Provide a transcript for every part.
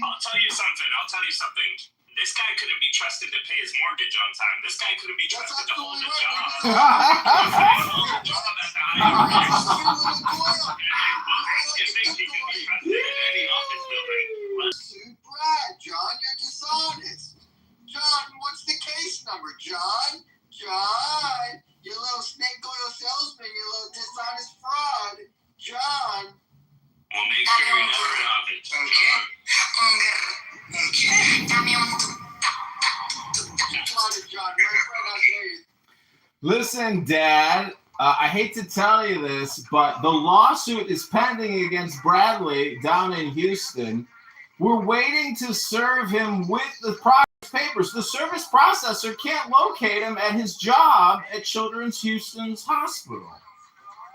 I'll tell you something. This guy couldn't be trusted to pay his mortgage on time. This guy couldn't be trusted to hold a job. You think he can be trusted in any office building? Suit Brad, John, you're dishonest. John, what's the case number, John? John, you little snake oil salesman, you little dishonest fraud. John. We'll make sure you're never in office. Listen, Dad, I hate to tell you this, but the lawsuit is pending against Bradley down in Houston. We're waiting to serve him with the papers. The service processor can't locate him at his job at Children's Houston's hospital.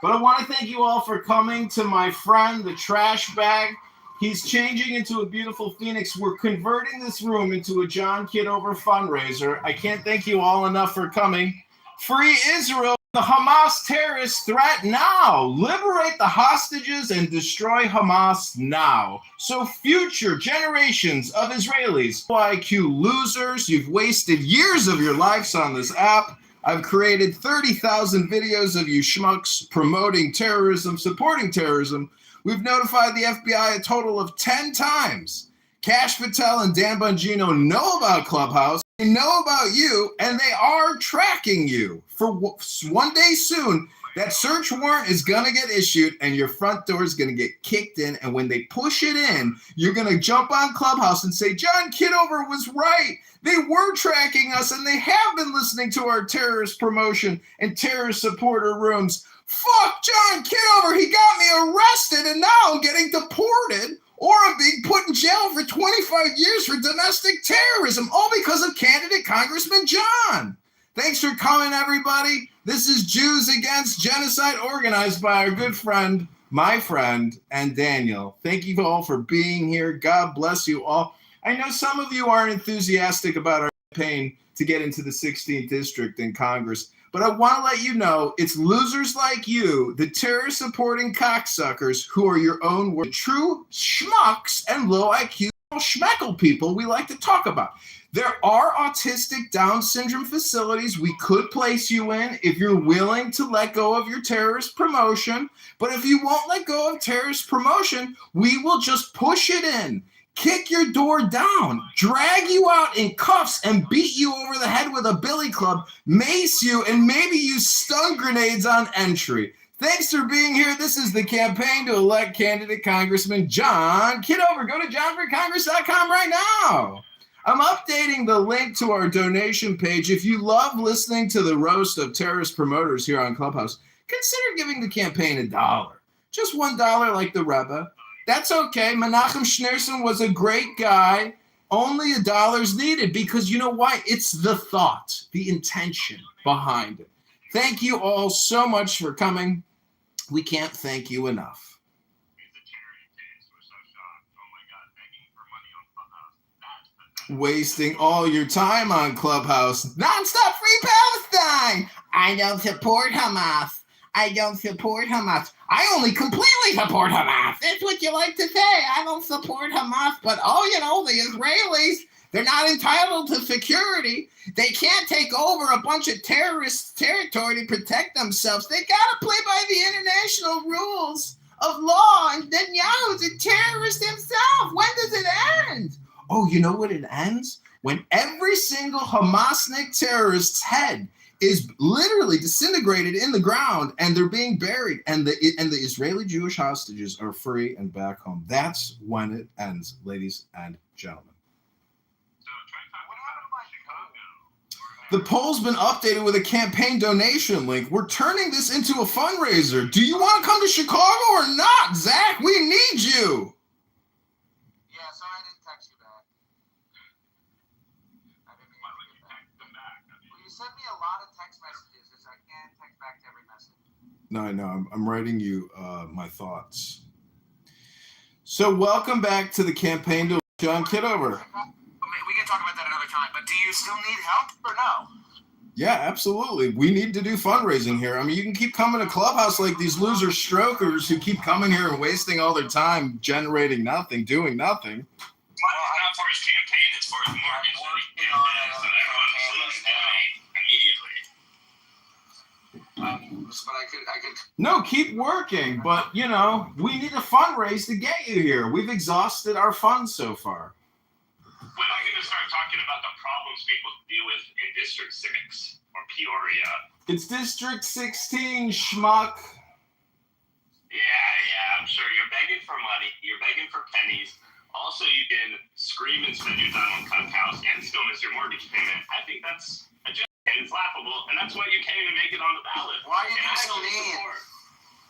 But I want to thank you all for coming to my friend, the trash bag. He's changing into a beautiful phoenix. We're converting this room into a John Kitover fundraiser. I can't thank you all enough for coming. Free Israel, the Hamas terrorist threat now. Liberate the hostages and destroy Hamas now. So future generations of Israelis, IQ losers, you've wasted years of your lives on this app. I've created 30,000 videos of you schmucks promoting terrorism, supporting terrorism. We've notified the FBI a total of 10 times. Kash Patel and Dan Bongino know about Clubhouse. They know about you, and they are tracking you. For one day soon, that search warrant is going to get issued, and your front door is going to get kicked in. And when they push it in, you're going to jump on Clubhouse and say, John Kitover was right. They were tracking us, and they have been listening to our terrorist promotion and terrorist supporter rooms. Fuck John Kitover. He got me arrested, and now I'm getting deported, or I'm being put in jail for 25 years for domestic terrorism, all because of candidate Congressman John. Thanks for coming, everybody. This is Jews Against Genocide, organized by our good friend, my friend, and Daniel. Thank you all for being here. God bless you all. I know some of you aren't enthusiastic about our campaign to get into the 16th district in Congress, but I want to let you know it's losers like you, the terrorist-supporting cocksuckers, who are your own worst, true schmucks and low IQ schmeckle people we like to talk about. There are autistic Down syndrome facilities we could place you in if you're willing to let go of your terrorist promotion. But if you won't let go of terrorist promotion, we will just push it in, kick your door down, drag you out in cuffs, and beat you over the head with a billy club, mace you, and maybe use stun grenades on entry. Thanks for being here. This is the campaign to elect candidate Congressman John Kitover. Go to johnforcongress.com right now. I'm updating the link to our donation page. If you love listening to the roast of terrorist promoters here on Clubhouse, consider giving the campaign $1. Just $1 like the Rebbe. That's okay. Menachem Schneerson was a great guy. Only $1 needed because you know why? It's the thought, the intention behind it. Thank you all so much for coming. We can't thank you enough. Wasting all your time on Clubhouse. Nonstop Free Palestine. I don't support Hamas. I don't support Hamas. I only completely support Hamas. That's what you like to say. I don't support Hamas. But, the Israelis, they're not entitled to security. They can't take over a bunch of terrorist territory to protect themselves. They got to play by the international rules of law. And Netanyahu's a terrorist himself. When does it end? Oh, you know what it ends? When every single Hamasnik terrorist's head is literally disintegrated in the ground and they're being buried and the Israeli Jewish hostages are free and back home. That's when it ends, ladies and gentlemen. The poll's been updated with a campaign donation link. We're turning this into a fundraiser. Do you want to come to Chicago or not, Zach? We need you. No, I know. I'm writing you my thoughts. So welcome back to the campaign to John Kitover. We can talk about that another time, but do you still need help or no? Yeah, absolutely. We need to do fundraising here. I mean, you can keep coming to Clubhouse like these loser strokers who keep coming here and wasting all their time generating nothing, doing nothing. Money's not for his campaign, it's for his mortgage. So everyone please donate immediately. But I could. No, keep working, but you know, we need a fundraise to get you here. We've exhausted our funds so far. When are you going to start talking about the problems people deal with in District 6 or Peoria? It's District 16, schmuck. Yeah, I'm sure you're begging for money. You're begging for pennies. Also, you can scream and spend your time on Clubhouse and still miss your mortgage payment. I think that's a joke, and it's laughable, and that's why you can't even make it on the ballot. Why are you being so mean?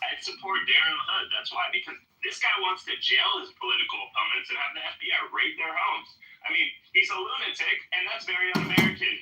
I'd support Darren Hood. That's why, because this guy wants to jail his political opponents and have the FBI raid their homes. I mean, he's a lunatic, and that's very un-American.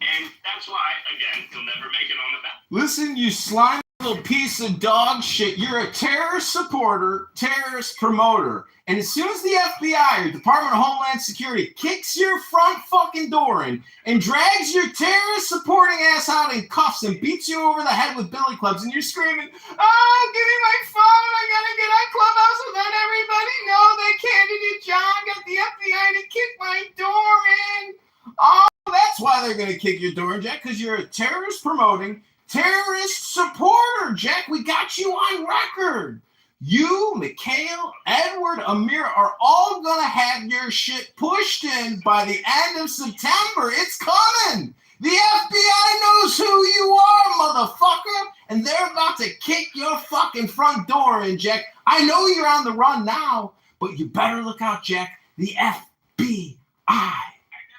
And that's why, again, he'll never make it on the ballot. Listen, you slimy little piece of dog shit. You're a terrorist supporter, terrorist promoter. And as soon as the FBI or Department of Homeland Security kicks your front fucking door in and drags your terrorist supporting ass out in cuffs and beats you over the head with billy clubs and you're screaming, oh, give me my phone, I gotta get on Clubhouse and let everybody know that candidate John got the FBI to kick my door in. Oh, that's why they're going to kick your door in, Jack, because you're a terrorist promoting, terrorist supporter, Jack. We got you on record. You, Mikhail, Edward, Amir are all going to have your shit pushed in by the end of September. It's coming. The FBI knows who you are, motherfucker, and they're about to kick your fucking front door in, Jack. I know you're on the run now, but you better look out, Jack. The FBI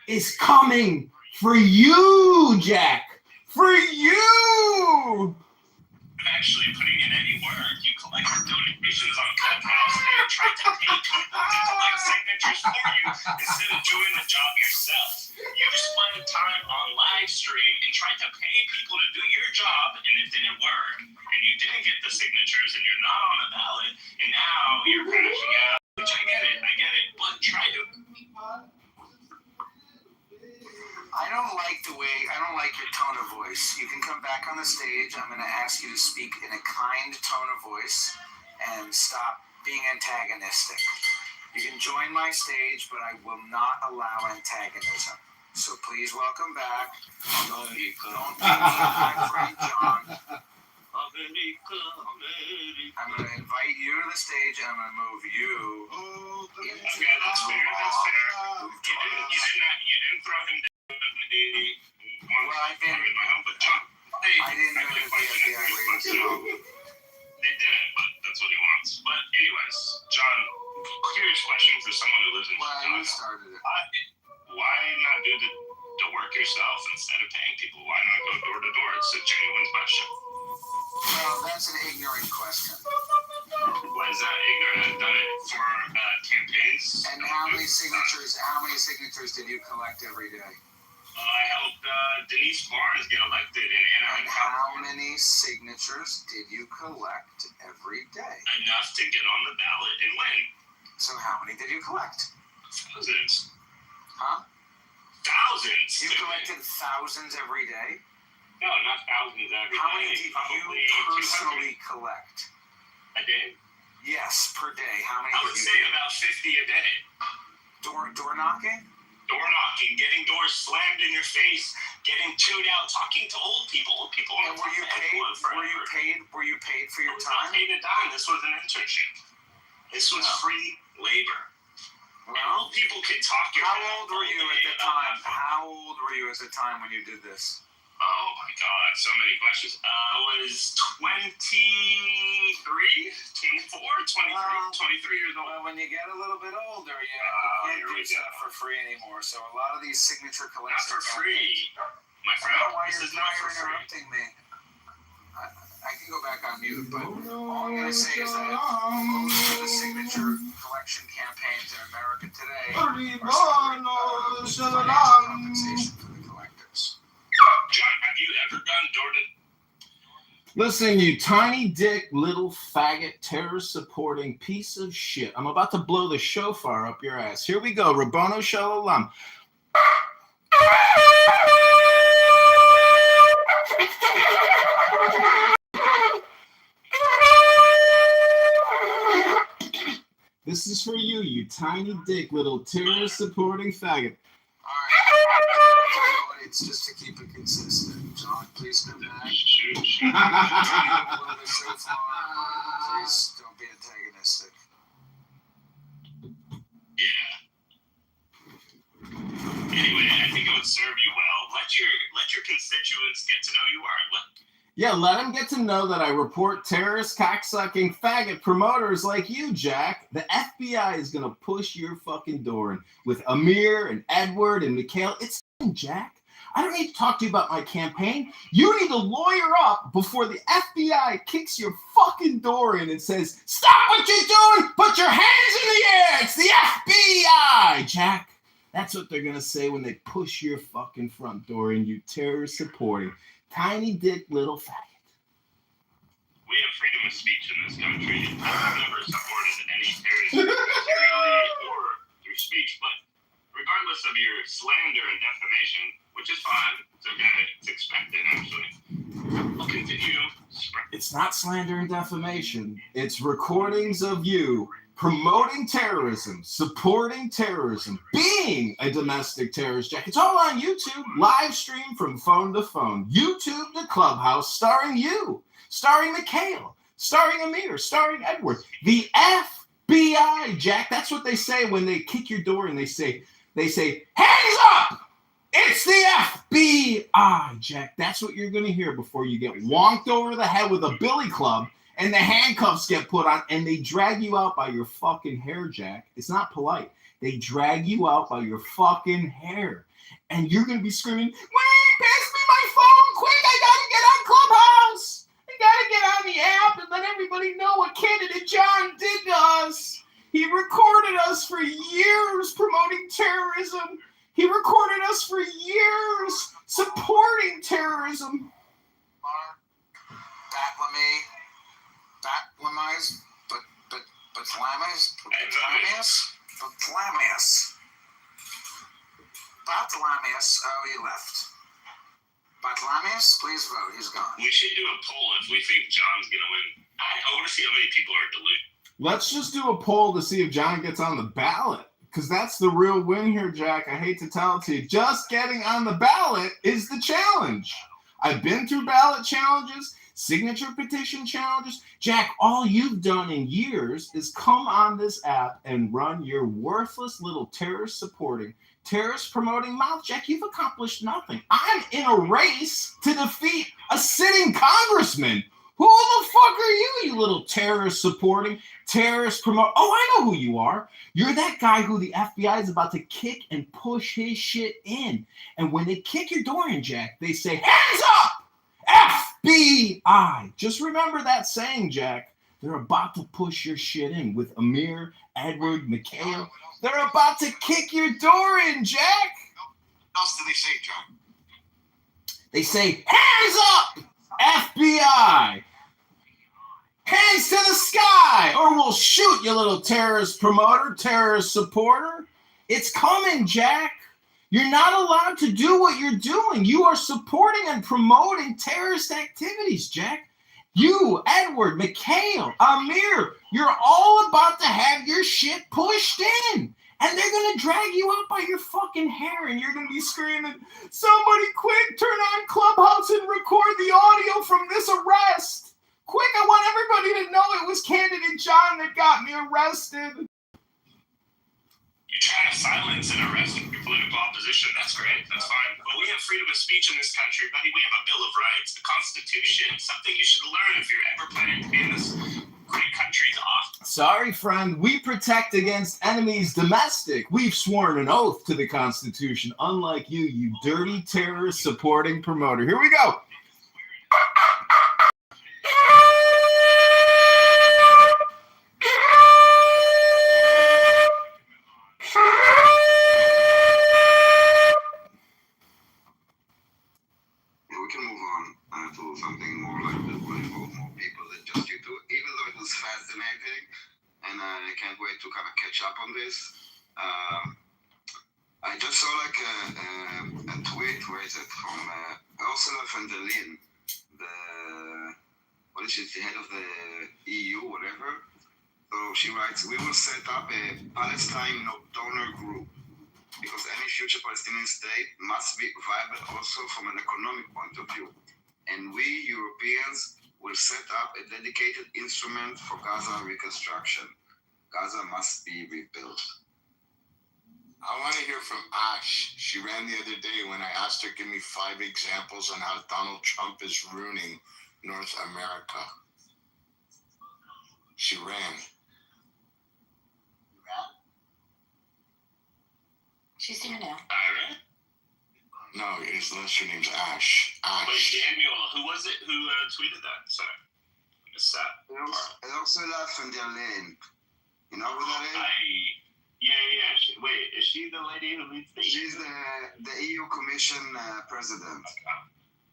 is coming for you, Jack. For you. Actually putting in any work. You collect donations on Clubhouse and you're trying to pay people to collect signatures for you instead of doing the job yourself. You spent time on live stream and tried to pay people to do your job and it didn't work. And you didn't get the signatures and you're not on the ballot. And now you're crashing out. Which I get it. But try to. I don't like your tone of voice. You can come back on the stage. I'm going to ask you to speak in a kind tone of voice and stop being antagonistic. You can join my stage, but I will not allow antagonism. So please welcome back. Don't be mean, my friend John. I'm going to invite you to the stage and I'm going to move you into That's fair. You didn't throw him down. I didn't know that the FBI raided the home. They didn't, but that's what he wants. But anyways, John, curious question for someone who lives in Chicago. You started it. Why not do the work yourself instead of paying people? Why not go door to door? It's a genuine question. Well, that's an ignorant question. Why is that ignorant? I've done it for campaigns. And how many signatures did you collect every day? I helped Denise Barnes get elected in Anaheim. And how many signatures did you collect every day? Enough to get on the ballot and win. So how many did you collect? Thousands. Huh? Thousands. You collected thousands every day? No, not thousands every day. How many did you personally collect? A day. Yes, per day. How many I did would you say do? about 50 a day. Door knocking? Door knocking, getting doors slammed in your face, getting chewed out, talking to old people. Old people. And were you paid? Were you paid for your time? I was not paid a dime. This was an internship. This was free labor. Well, and old people could talk. How old were you at the time? How old were you at the time when you did this? Oh my God, so many questions. I was 23 years old. Well, when you get a little bit older, you can't do stuff for free anymore. So a lot of these signature collections. Not for free. My friend, this is not for free. Interrupting me. I can go back on mute, but all I'm going to say is that most of the signature collection campaigns in America today are financial compensation for the collectors. John, have you ever done door to... Listen, you tiny dick, little faggot, terror-supporting piece of shit. I'm about to blow the shofar up your ass. Here we go. Rabbono Shalom. This is for you, you tiny dick little terrorist-supporting faggot. Alright. It's just to keep it consistent. John, please come back. Please don't be antagonistic. Yeah. Anyway, I think it would serve you well. Let your constituents get to know you are. Yeah, let them get to know that I report terrorist, cocksucking, faggot promoters like you, Jack. The FBI is going to push your fucking door in with Amir and Edward and Mikhail. It's fine, Jack. I don't need to talk to you about my campaign. You need to lawyer up before the FBI kicks your fucking door in and says, stop what you're doing, put your hands in the air. It's the FBI, Jack. That's what they're going to say when they push your fucking front door in, you terrorist supporting tiny dick little faggot. We have freedom of speech in this country. I've never supported any terrorism materially or through speech, but regardless of your slander and defamation, which is fine, it's okay, it's expected actually, I'll continue spreading. It's not slander and defamation. It's recordings of you promoting terrorism, supporting terrorism, being a domestic terrorist, Jack. It's all on YouTube, live stream from phone to phone, YouTube to Clubhouse, starring you, starring Mikhail, starring Amir, starring Edward. The FBI, Jack. That's what they say when they kick your door and they say, hands up! It's the FBI, Jack. That's what you're going to hear before you get wonked over the head with a billy club and the handcuffs get put on and they drag you out by your fucking hair, Jack. It's not polite. They drag you out by your fucking hair. And you're going to be screaming, wait, pass me my phone, quick, I got to get on Clubhouse. I got to get on the app and let everybody know what candidate John did to us. He recorded us for years promoting terrorism. He recorded us for years supporting terrorism. Barthelamius, oh, he left. Barthelamius, please vote. He's gone. We should do a poll if we think John's going to win. I want to see how many people are deluded. Let's just do a poll to see if John gets on the ballot. Because that's the real win here, Jack. I hate to tell it to you. Just getting on the ballot is the challenge. I've been through ballot challenges, signature petition challenges. Jack, all you've done in years is come on this app and run your worthless little terrorist-supporting, terrorist-promoting mouth. Jack, you've accomplished nothing. I'm in a race to defeat a sitting congressman. Who the fuck are you, you little terrorist-supporting, terrorist-promoting? Oh, I know who you are. You're that guy who the FBI is about to kick and push his shit in. And when they kick your door in, Jack, they say, hands up! FBI! Just remember that saying, Jack. They're about to push your shit in with Amir, Edward, Mikhail. They're about to kick your door in, Jack. What else do they say, John? They say, hands up! FBI! Hands to the sky, or we'll shoot you, little terrorist promoter, terrorist supporter. It's coming, Jack. You're not allowed to do what you're doing. You are supporting and promoting terrorist activities, Jack. You, Edward, Mikhail, Amir, you're all about to have your shit pushed in. And they're going to drag you out by your fucking hair, and you're going to be screaming, somebody quick, turn on Clubhouse and record the audio from this arrest. Quick, I want everybody to know it was candidate John that got me arrested. You're trying to silence and arrest your political opposition. That's great. That's fine. But we have freedom of speech in this country, buddy. We have a Bill of Rights, the Constitution, something you should learn if you're ever planning to be in this great country's office. Sorry, friend. We protect against enemies domestic. We've sworn an oath to the Constitution, unlike you, you dirty terrorist supporting promoter. Here we go. We can move on to something more like this, will involve more people than just you two, even though it was fascinating, and I can't wait to kind of catch up on this. I just saw like a tweet, where is it, from Ursula von der Leyen, the head of the EU, whatever, So she writes, we will set up a Palestine donor group because any future Palestinian state must be viable also from an economic point of view. And we Europeans will set up a dedicated instrument for Gaza reconstruction. Gaza must be rebuilt. I want to hear from Ash. She ran the other day when I asked her, give me 5 examples on how Donald Trump is ruining North America. She ran. She's here now. Ira? No, his her name's Ash. Wait, Ash. Daniel, who was it who tweeted that? Sorry. I missed that. Ursula von der Leyen. You know who that is? Yeah. Wait, is she the lady who leads the She's the EU Commission president.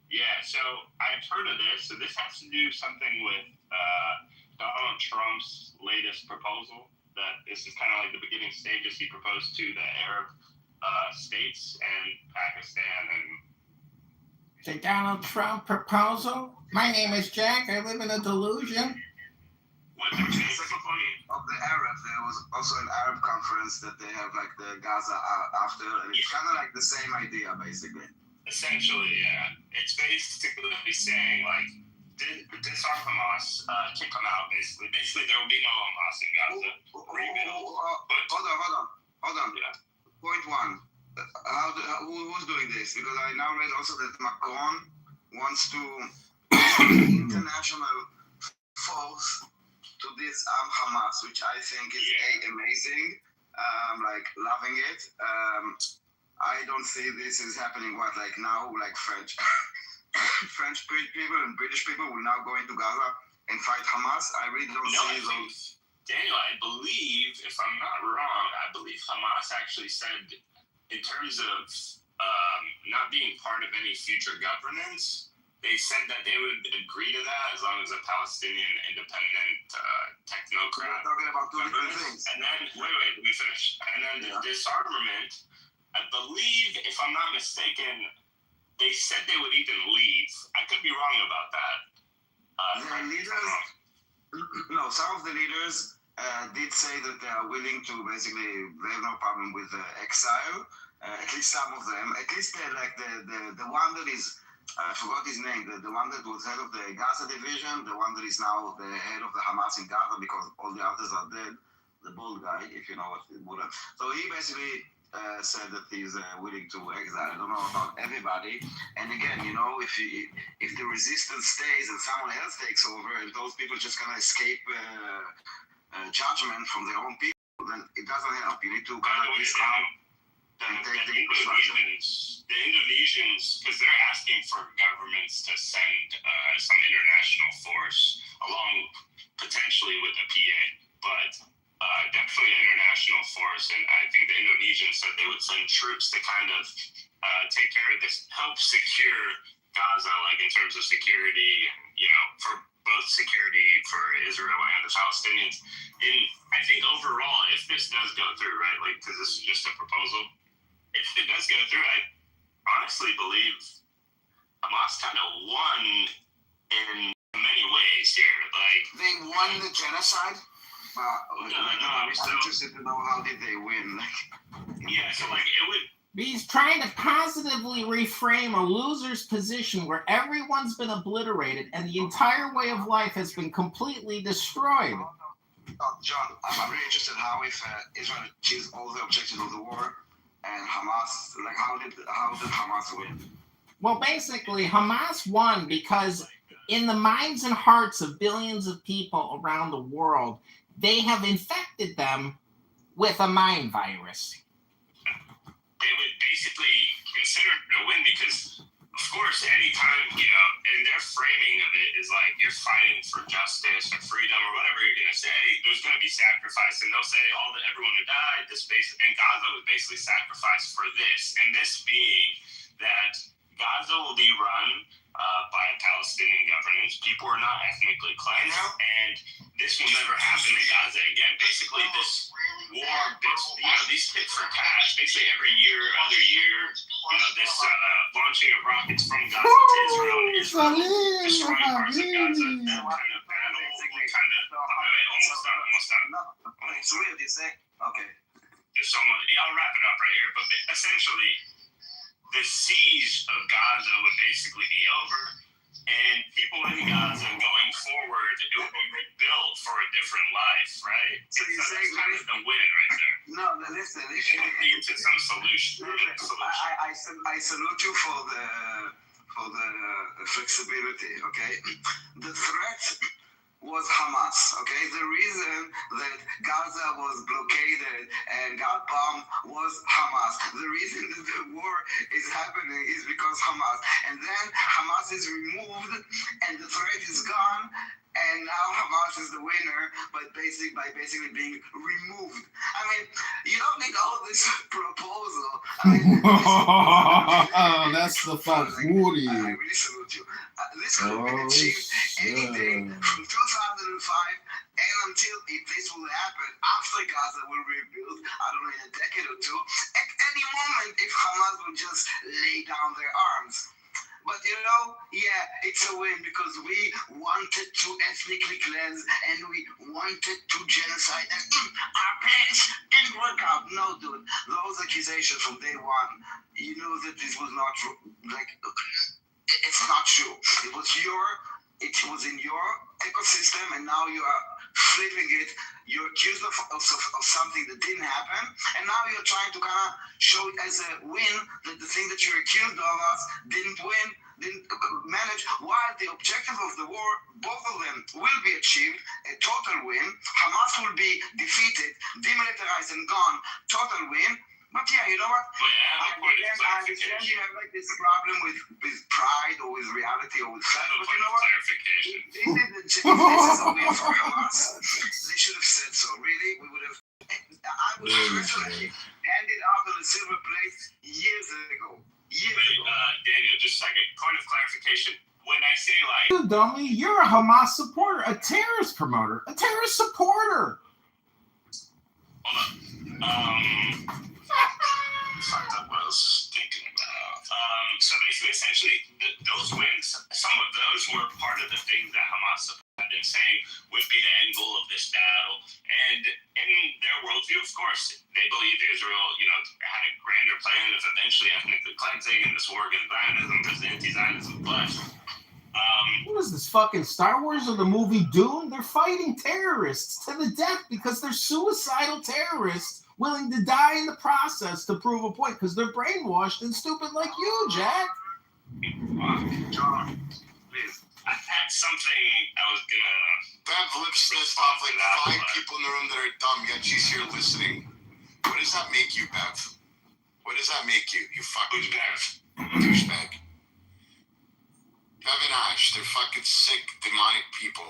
Yeah, so I've heard of this. So this has to do something with Donald Trump's latest proposal. That this is kind of like the beginning stages he proposed to the Arab states and Pakistan and. The Donald Trump proposal? My name is Jack. I live in a delusion. What did you say? Of the Arabs, there was also an Arab conference that they have like the Gaza after, and it's kind of like the same idea basically. Essentially, yeah. It's basically saying like disarm Hamas, kick them out. Basically, there will be no Hamas in Gaza. Rebuild. Hold on. Yeah. Point one. Who's doing this? Because I now read also that Macron wants to international force to disarm Hamas, which I think is amazing. Like loving it. I don't see this is happening. Like now, like French people and British people will now go into Gaza and fight Hamas. I really don't see those. Daniel, I believe, if I'm not wrong, Hamas actually said, in terms of not being part of any future governance, they said that they would agree to that as long as a Palestinian independent technocrat. We're talking about two different things. And then, wait, let me finish. And then the disarmament, I believe, if I'm not mistaken, they said they would even leave. I could be wrong about that. Some of the leaders did say that they are willing to basically, they have no problem with exile. At least some of them. At least the one that is, I forgot his name, the one that was head of the Gaza division, the one that is now the head of the Hamas in Gaza because all the others are dead, the bald guy, if you know what it would have. So he basically said that he's willing to exile. I don't know about everybody. And again, if the resistance stays and someone else takes over and those people just kind of escape judgment from their own people, then it doesn't help. You need to kind of disarm and take the infrastructure. The Indonesians, because they're asking for governments to send some international force along potentially with the PA, but definitely international force. And I think the Indonesians said they would send troops to kind of take care of this, help secure Gaza, like in terms of security, for both security for Israel and the Palestinians. And I think overall, if this does go through, right, like, because this is just a proposal, if it does go through, I honestly believe Hamas kind of won in many ways here. Like, they won the genocide? No, I'm interested to know how did they win. So like it would. He's trying to positively reframe a loser's position where everyone's been obliterated and the entire way of life has been completely destroyed. John, I'm really interested how if Israel achieves all the objectives of the war and Hamas, like how did Hamas win? Well, basically, Hamas won because in the minds and hearts of billions of people around the world, they have infected them with a mind virus. They would basically consider it a win because, of course, anytime, and their framing of it is like you're fighting for justice or freedom or whatever you're going to say, there's going to be sacrifice. And they'll say everyone who died, and Gaza was basically sacrificed for this. And this being that Gaza will be run by a Palestinian government. People are not ethnically cleansed, and this will never happen in Gaza again. Basically, this war, these tit for tat, basically every other year, this launching of rockets from Gaza to Israel and Israel destroying parts of Gaza. That kind of battle will almost done. It's weird, you say? Okay. I'll wrap it up right here. But essentially, the siege of Gaza would basically be over, and people in Gaza going forward, it would be rebuilt for a different life, right? So you're saying that's kind of the win right there. No, listen. It would lead to some solution. I salute you for the flexibility, okay? The threat was Hamas, okay? The reason that Gaza was blockaded and got bombed was Hamas. The reason that the war is happening is because Hamas. And then Hamas is removed and the threat is gone. And now Hamas is the winner, but by basically being removed. I mean, you don't need all this proposal. I mean, Oh, that's the fuck. Woody. I really salute you. This could have been achieved any day from 2005 and until if this will happen after Gaza will rebuild, I don't know, in a decade or two, at any moment if Hamas will just lay down their arms. But you know, yeah, it's a win because we wanted to ethnically cleanse and we wanted to genocide and our plans didn't work out. No, dude, those accusations from day one, you knew that this was not true. Like, it's not true. It was in your ecosystem and now you are flipping it. You're accused of something that didn't happen, and now you're trying to kind of show it as a win that the thing that you're accused of us didn't win, didn't manage. While the objective of the war, both of them will be achieved, a total win. Hamas will be defeated, demilitarized and gone, total win. But yeah, you know what? I understand you have like this problem with pride or with reality or with fact, but you know what? This is a win for Hamas. They should have said so. Really, we would have. I would have personally handed out on a silver plate years ago. Daniel, just a second. Point of clarification. When I say like, You dummy, you're a Hamas supporter, a terrorist promoter, a terrorist supporter. hold on. Fucked up what I was thinking about. So basically, essentially, those wins, some of those were part of the things that Hamas have been saying would be the end goal of this battle. And in their worldview, of course, they believe Israel, had a grander plan of eventually ethnic cleansing and this war against Zionism, because anti-Zionism. But What is this, fucking Star Wars or the movie Dune? They're fighting terrorists to the death because they're suicidal terrorists willing to die in the process to prove a point because they're brainwashed and stupid like you, Jack. John, please. I had something I was gonna. Bev list off like 5 people in the room that are dumb, yet she's here listening. What does that make you, Bev? What does that make you? You fucking douchebag. Bev and Ash, they're fucking sick, demonic people.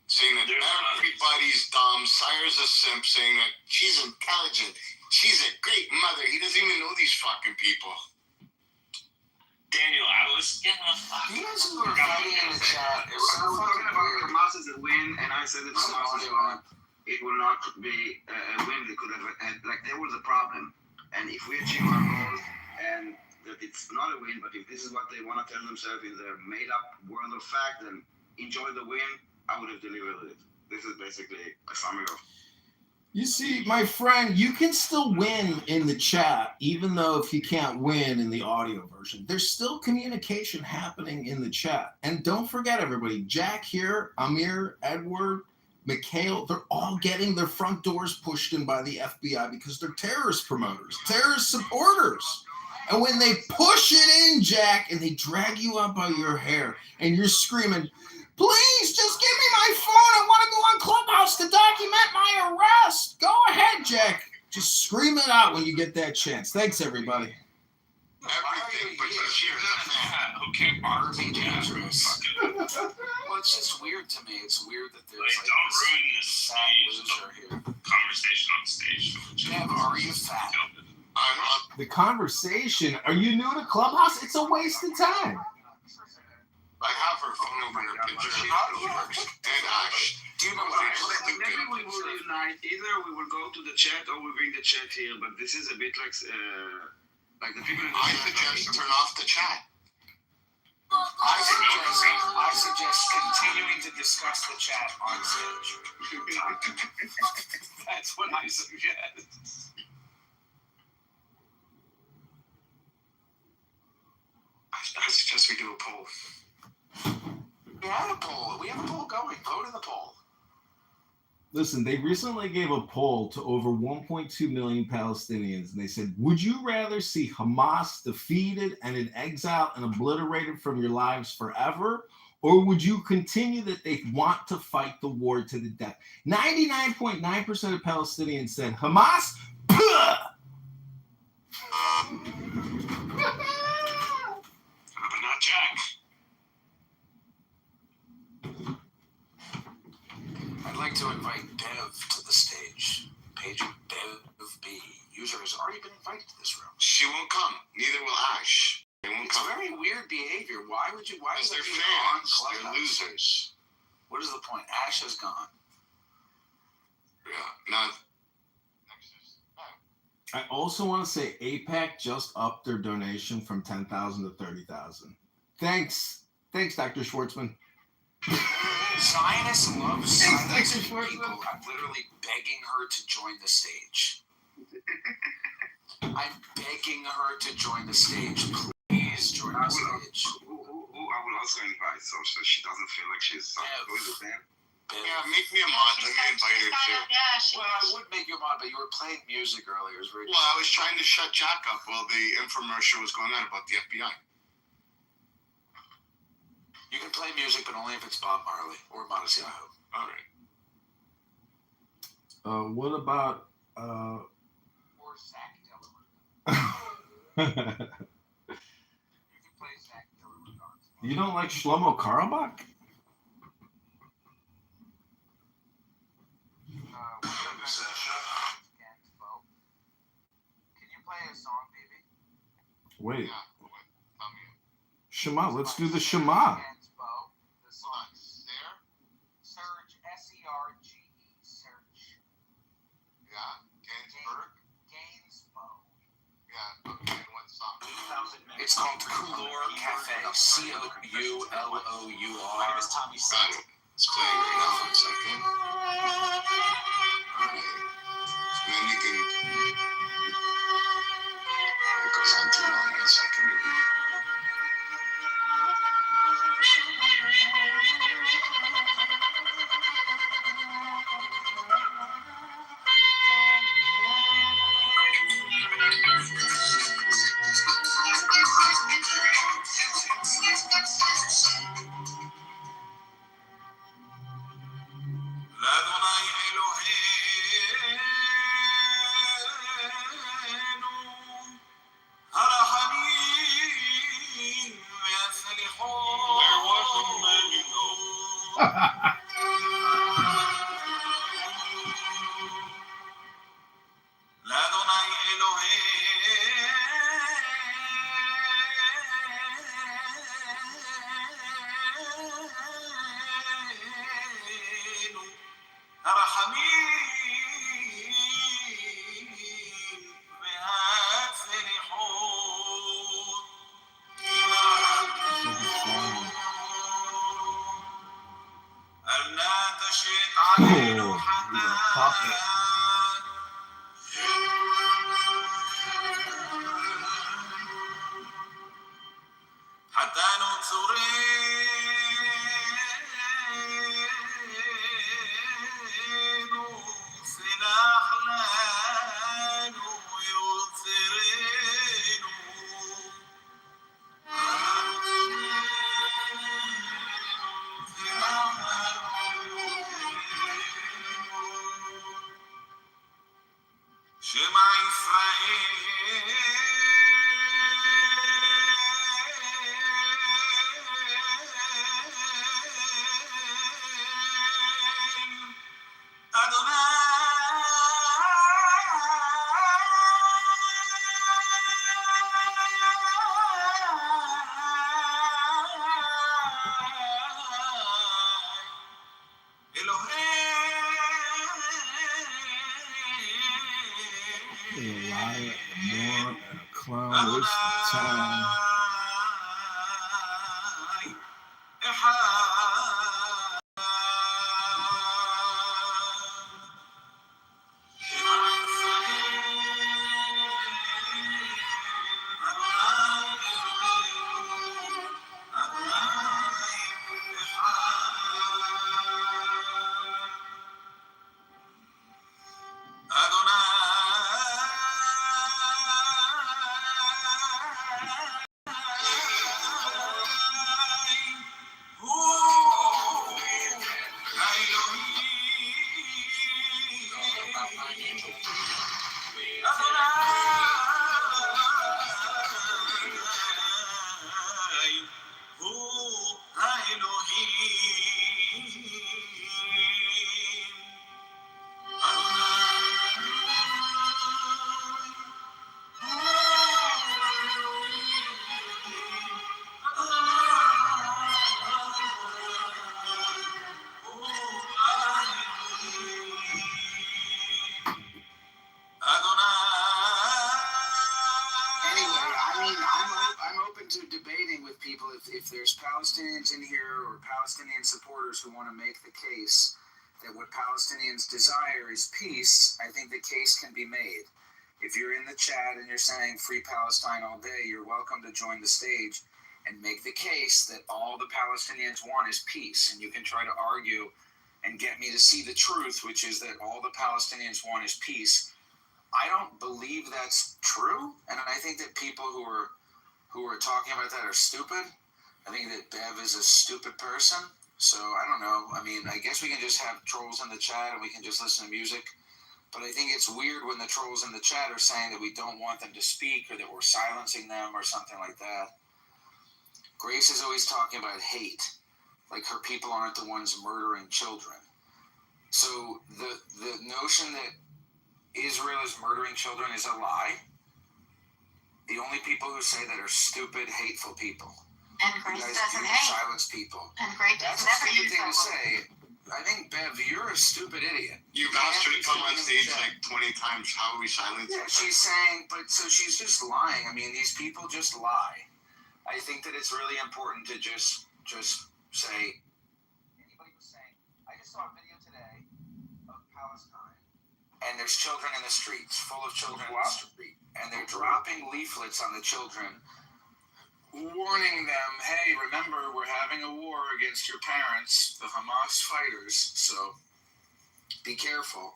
Saying that everybody's dumb. Sire's a simp, saying that she's intelligent. She's a great mother. He doesn't even know these fucking people. Daniel, I was You guys who are fighting in the chat, it was So so we're talking fucking about weird. Hamas as a win, and I said that Hamas is gone. It will not be a win. They could have had, like, there was a problem. And if we achieve our goals, and that it's not a win, but if this is what they want to tell themselves in their made-up world of fact, then enjoy the win. I would have delivered it. This is basically a summary of. You see, my friend, you can still win in the chat, even though if you can't win in the audio version. There's still communication happening in the chat. And don't forget, everybody, Jack here, Amir, Edward, Mikhail, they're all getting their front doors pushed in by the FBI because they're terrorist promoters, terrorist supporters. And when they push it in, Jack, and they drag you out by your hair, and you're screaming, please, just give me my phone. I want to go on Clubhouse to document my arrest. Go ahead, Jack. Just scream it out when you get that chance. Thanks, everybody. Everything, but you're here. who can't bar me dangerous. Well, it's just weird to me. It's weird that there's Like, like don't this ruin the fat stage, loser here. conversation on stage. Nev, are you fat? I'm not. The conversation. Are you new to Clubhouse? It's a waste of time. I have her phone number and her picture. She really works. And Ash. Do you know Well, what maybe we will unite. Either we will go to the chat or we bring the chat here. But this is a bit like the people in the I chat. suggest turn off the chat. I suggest continuing to discuss the chat on stage. That's what I suggest. I suggest we do a poll. We have a poll. We have a poll going. Vote in the poll. Listen, they recently gave a poll to over 1.2 million Palestinians, and they said, would you rather see Hamas defeated and in exile and obliterated from your lives forever, or would you continue that they want to fight the war to the death? 99.9% of Palestinians said, Hamas, But not Jack. I'd like to invite Dev to the stage. Page Dev B. User has already been invited to this room. She won't come. Neither will Ash. They won't It's come. very weird behavior. Why is Because that they're even fans. on Clubhouse? They're losers. What is the point? Ash has gone. Yeah. Not. I also want to say APAC just upped their donation from 10,000 to 30,000. Thanks, Dr. Schwartzman. Zionists love silence Dr. people. Schwartzman. I'm literally begging her to join the stage. I'm begging her to join the stage. Please join the stage. Who I will also invite so she doesn't feel like she's who is it, man? Yeah, make me a mod. Let me invite her too. Well, I would make you a mod, but you were playing music earlier. It was very Well, I was trying to shut Jack up while the infomercial was going on about the FBI. You can play music, but only if it's Bob Marley or Modest Yahoo. All right. What about Or Zach Diller. You can play Zach Diller. you don't like Shlomo Karlbach? Can you play a song, baby? Wait, Yeah. Tell me. Shema, let's do the Shema. The song There? Surge, S-E-R-G-E, Surge. Yeah. Gainsbourg? Gainsbow. Yeah. Okay. And what song? It's called Couleur Cafe. Couleur. My name is Tommy C. Got it. It's playing right now. 1 second. Alright. And then you can. It goes on too long. 1 second. Where was Emmanuel? Oh, he's a puppet. A liar, a moron, and a clown. Waste of time. I'm open to debating with people if there's Palestinians in here or Palestinian supporters who want to make the case that what Palestinians desire is peace. I think the case can be made. If you're in the chat and you're saying free Palestine all day, you're welcome to join the stage and make the case that all the Palestinians want is peace. And you can try to argue and get me to see the truth, which is that all the Palestinians want is peace. I don't believe that's true, and I think that people who are talking about that are stupid. I think that Bev is a stupid person. So I don't know. I mean, I guess we can just have trolls in the chat and we can just listen to music. But I think it's weird when the trolls in the chat are saying that we don't want them to speak or that we're silencing them or something like that. Grace is always talking about hate, like her people aren't the ones murdering children. So the notion that Israel is murdering children is a lie. The only people who say that are stupid, hateful people. And Grace doesn't hate. Silence people. And Grace That's a never stupid used thing that to word. say. I think, Bev, you're a stupid idiot. You've asked her to come on stage like 20 times. How are we silencing Yeah, her? she's saying, but so she's just lying. I mean, these people just lie. I think that it's really important to just say. Anybody was saying, I just saw a video today of Palestine, and there's children in the streets, full of children in the street, and they're dropping leaflets on the children, warning them, hey, remember, we're having a war against your parents, the Hamas fighters, so be careful.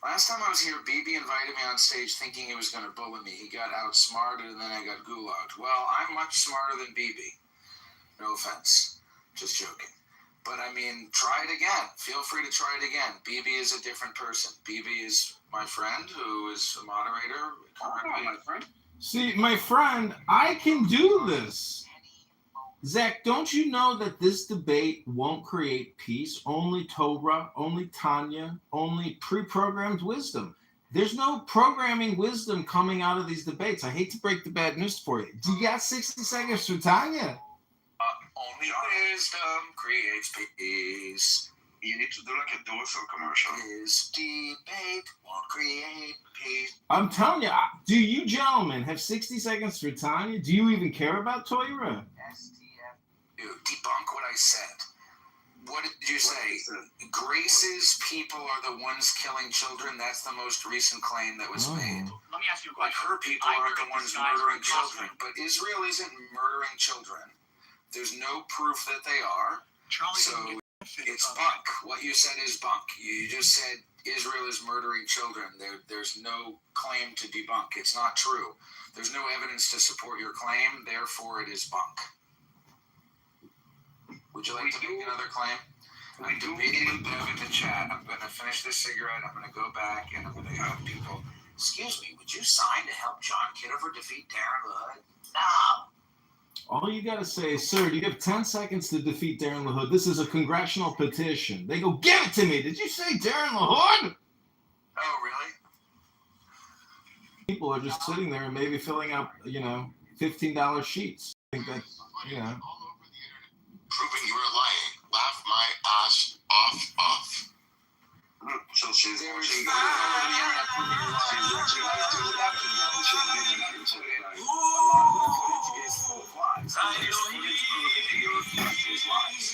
Last time I was here, Bibi invited me on stage thinking he was going to bully me. He got outsmarted and then I got gulagged. Well, I'm much smarter than Bibi. No offense. Just joking. But I mean, try it again. Feel free to try it again. Bibi is a different person. Bibi is my friend who is a moderator. My friend. See, my friend, I can do this. Zach, don't you know that this debate won't create peace? Only Torah, only Tanya, only pre-programmed wisdom. There's no programming wisdom coming out of these debates. I hate to break the bad news for you. Do you got 60 seconds for Tanya? Only wisdom creates peace. You need to do like a Duracell commercial. This debate won't create peace. I'm telling you, do you gentlemen have 60 seconds for Tanya? Do you even care about Torah? STF. Dude, debunk what I said. What did you say? Grace's people are the ones killing children. That's the most recent claim that was made. Let me ask you a Like question. her people aren't the ones murdering children. But Israel isn't murdering children. There's no proof that they are. Charlie So it's bunk. What you said is bunk. You just said Israel is murdering children. There's no claim to debunk. It's not true. There's no evidence to support your claim. Therefore, it is bunk. Would you like to make another claim? I'm debating with Bev in the chat. I'm going to finish this cigarette. I'm going to go back and I'm going to have people. Excuse me, would you sign to help John Kitover defeat Darren LaHood? No. All you got to say is, sir, do you have 10 seconds to defeat Darren LaHood? This is a congressional petition. They go, give it to me. Did you say Darren LaHood? Oh, really? People are just sitting there and maybe filling out, $15 sheets. I think that, All over the internet, proving you were lying. Laugh my ass off. So she's There's watching. all over the internet proving you're lying. A lot of the footage is full of lies. There's footage proving your footage is lies.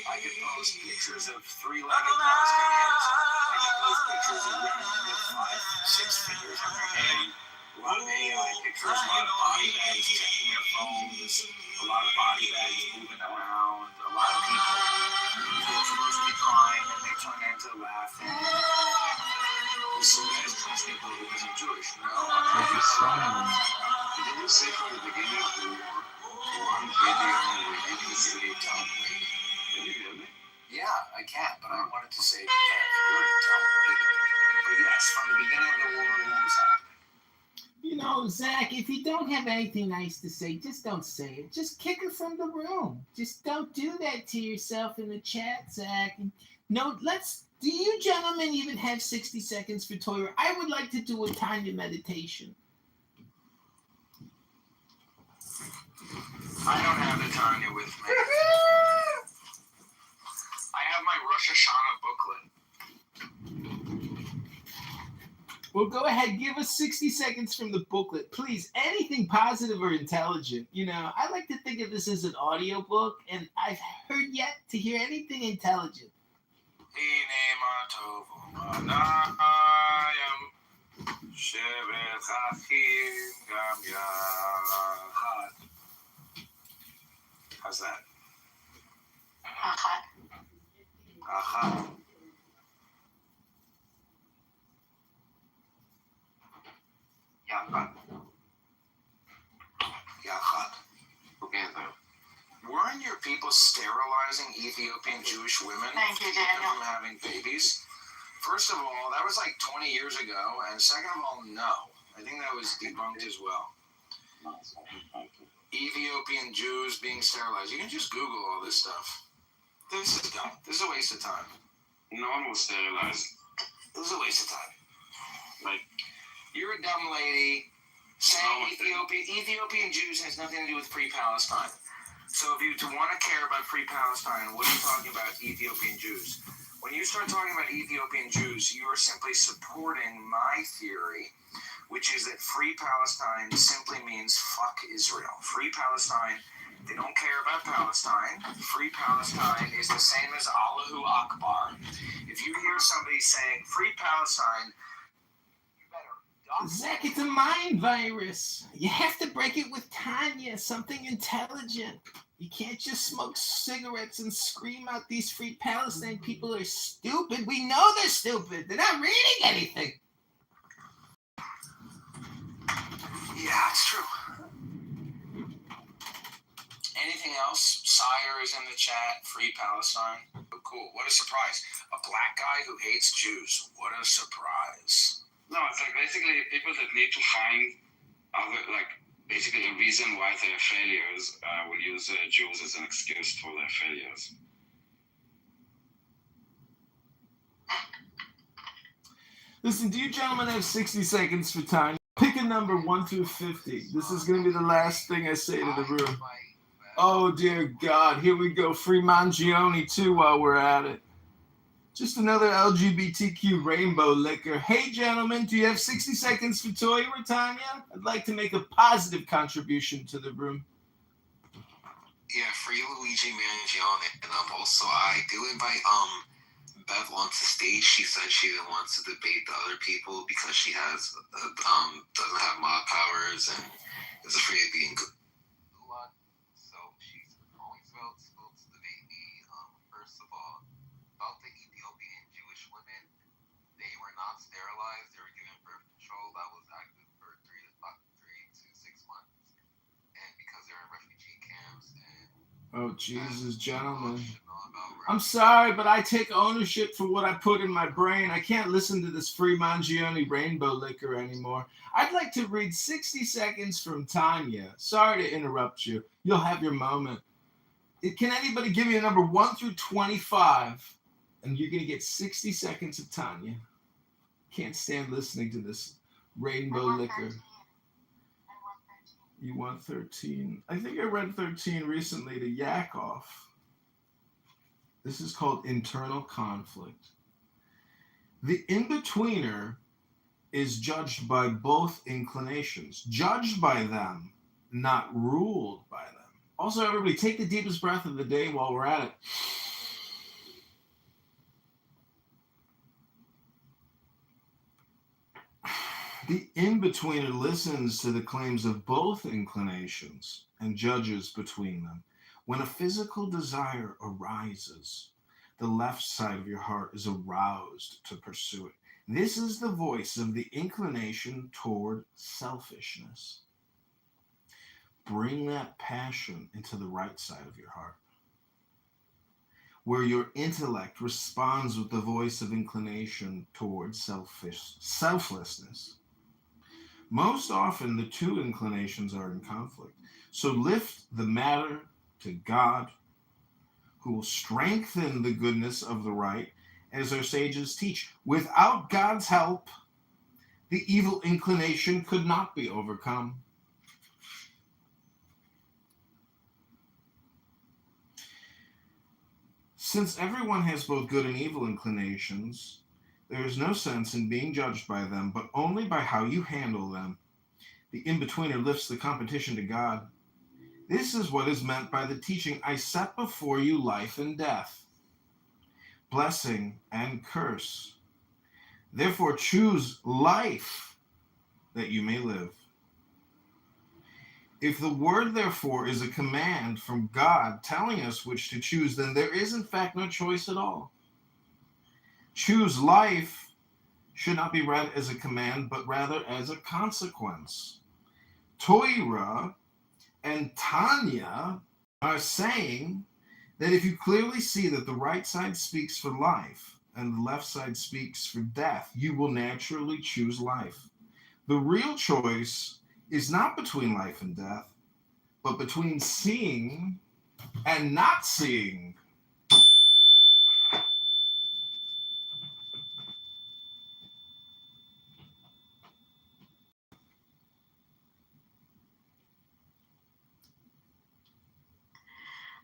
I could post pictures of three-legged Palestinians. I could post pictures of women with 5, 6 fingers on their hand. A lot of AI pictures, a lot of body bags checking their phones, a lot of body bags moving around, a lot of people who are supposed to be crying and they turn into laughing. So guys trust people who isn't Jewish. No, I'm not saying. Did you say from the beginning of the war, one video where you can see Tom Brady? Can you hear me? Yeah, I can, but I wanted to say, yeah, you're a dumb lady. But yes, from the beginning of the war, one No, Zach, if you don't have anything nice to say, just don't say it. Just kick her from the room. Just don't do that to yourself in the chat, Zach. No, do you gentlemen even have 60 seconds for Toya? I would like to do a Tanya meditation. I don't have the Tanya with me. I have my Rosh Hashanah booklet. Well, go ahead. Give us 60 seconds from the booklet. Please, anything positive or intelligent. You know, I like to think of this as an audiobook, and I've heard yet to hear anything intelligent. How's that? Achat. Achat. Yachat. Yachat. Together. Weren't your people sterilizing Ethiopian Jewish women Thank you, to keep them Daniel. from having babies? First of all, that was like 20 years ago, and second of all, no. I think that was debunked as well. Ethiopian Jews being sterilized. You can just Google all this stuff. This is dumb. This is a waste of time. No one was sterilized. This is a waste of time. Like, You're a dumb lady saying Ethiopian Jews has nothing to do with Free Palestine. So if you want to care about Free Palestine, what are you talking about Ethiopian Jews? When you start talking about Ethiopian Jews, you are simply supporting my theory, which is that Free Palestine simply means fuck Israel. Free Palestine, they don't care about Palestine. Free Palestine is the same as Allahu Akbar. If you hear somebody saying Free Palestine, you better duck. Zach, it's a mind virus. You have to break it with Tanya, something intelligent. You can't just smoke cigarettes and scream out these Free Palestine people are stupid. We know they're stupid. They're not reading anything. Yeah, it's true. Anything else? Sire is in the chat. Free Palestine. Oh, cool. What a surprise. A black guy who hates Jews. What a surprise. no, it's like basically people that need to find other, like, basically a reason why they are failures will use Jews as an excuse for their failures. Listen, do you gentlemen have 60 seconds for time? Pick a number 1 through 50. This is going to be the last thing I say to the room. Oh, dear God. Here we go. Free Mangione, too, while we're at it. Just another LGBTQ rainbow liquor. Hey, gentlemen, do you have 60 seconds for Toya or Tanya? I'd like to make a positive contribution to the room. Yeah, free Luigi Mangione. And also, I do invite Bev onto stage. She said she didn't want to debate the other people because she has doesn't have mob powers and is afraid of being good. So she's always about to debate me. First of all, about the Ethiopian Jewish women, they were not sterilized. They were given birth control that was active for 3 to 6 months, and because they're in refugee camps. And Oh, Jesus, gentlemen. I'm sorry, but I take ownership for what I put in my brain. I can't listen to this Free Mangione rainbow liquor anymore. I'd like to read 60 seconds from Tanya. Sorry to interrupt you. You'll have your moment. Can anybody give me a number 1 through 25? And you're going to get 60 seconds of Tanya. Can't stand listening to this rainbow liquor. You want 13. I think I read 13 recently to yak off. This is called internal conflict. The in-betweener is judged by both inclinations, judged by them, not ruled by them. Also, everybody, take the deepest breath of the day while we're at it. The in-betweener listens to the claims of both inclinations and judges between them. When a physical desire arises, the left side of your heart is aroused to pursue it. This is the voice of the inclination toward selfishness. Bring that passion into the right side of your heart, where your intellect responds with the voice of inclination toward selflessness. Most often, the two inclinations are in conflict. So lift the matter to God, who will strengthen the goodness of the right, as our sages teach. Without God's help, the evil inclination could not be overcome. Since everyone has both good and evil inclinations, there is no sense in being judged by them, but only by how you handle them. The in-betweener lifts the competition to God. This is what is meant by the teaching, I set before you life and death, blessing and curse. Therefore choose life that you may live. If the word, therefore, is a command from God telling us which to choose, then there is, in fact, no choice at all. Choose life should not be read as a command, but rather as a consequence. Torah and Tanya are saying that if you clearly see that the right side speaks for life and the left side speaks for death, you will naturally choose life. The real choice is not between life and death, but between seeing and not seeing.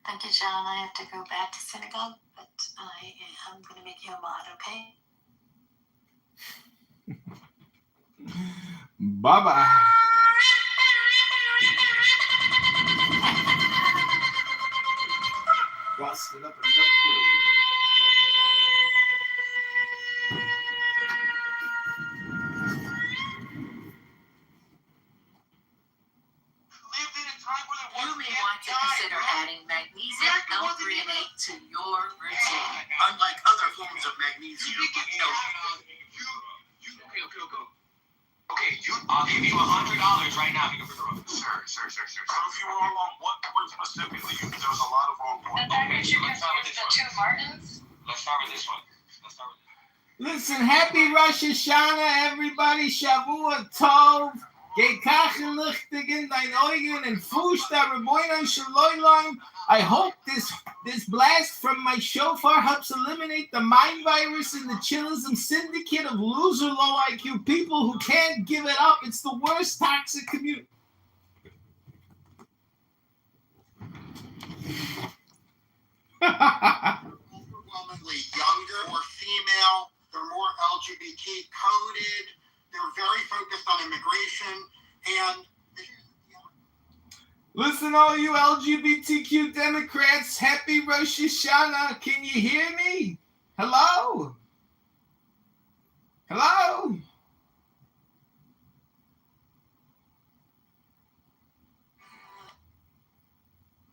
Thank you, John. I have to go back to synagogue, but I am going to make you a mod, okay? Bye-bye. Busted up a Lived in a time where there You wasn't may yet want to diet, consider bro. adding magnesium L-threonate to your routine. Unlike other forms of magnesium, I'll give you $100 right now if you can prove it. Sir. So if you were wrong, what specifically? There was a lot of wrong points. And then Okay, so let's start with this one. two Martins. Let's start with this one. Listen, happy Rosh Hashanah, everybody. Shavua Tov. Geh kachen lichtig in dein Augen and fuß der Rebbeinu Shalom. I hope this blast from my shofar helps eliminate the mind virus and the chillism syndicate of loser low IQ people who can't give it up. It's the worst toxic community. Overwhelmingly younger, more female, they're more LGBT coded, they're very focused on immigration, and Listen, all you LGBTQ Democrats, happy Rosh Hashanah. Can you hear me? Hello? Hello?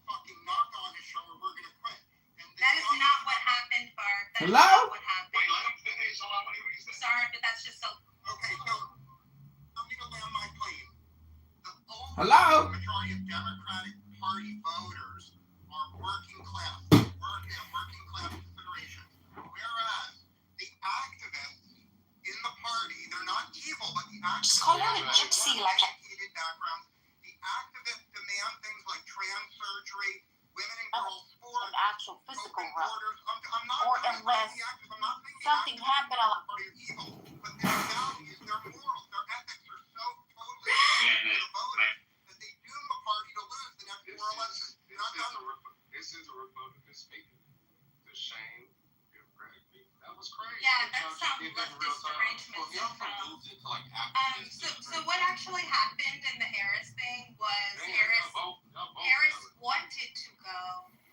fucking knock on his shoulder, we're gonna quit. And That is not what happened, Bart. That is Hello? not what happened. Let him finish. Hold on, what do you say? Sorry, but that's just so. Okay, so I'm gonna land my plane. The Hello? majority of Democratic Party voters are working class considerations. Whereas the activists in the party, they're not evil, but the activists Just call her a gypsy, like a- educated backgrounds. The activists demand things like trans surgery, women and girls sports, An actual physical open run. borders. I'm not Or criticizing unless the activists. I'm not saying the something activists happened are part of evil, but their values, their morals, their ethics are so totally against the voters that they doom the party to lose the next four elections. You're not done. This is a Republican speaking. The shame, Democratic. That was crazy. Yeah, that's some leftist arrangements. So what actually happened in the Harris thing was Harris wanted to go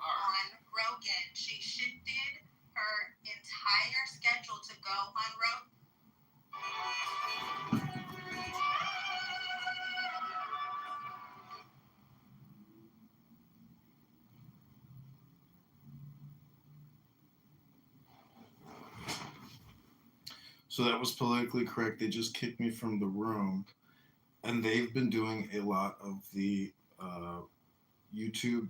on Rogan. She shifted her entire schedule to go on Rogan. So that was politically correct. They just kicked me from the room. And they've been doing a lot of the YouTube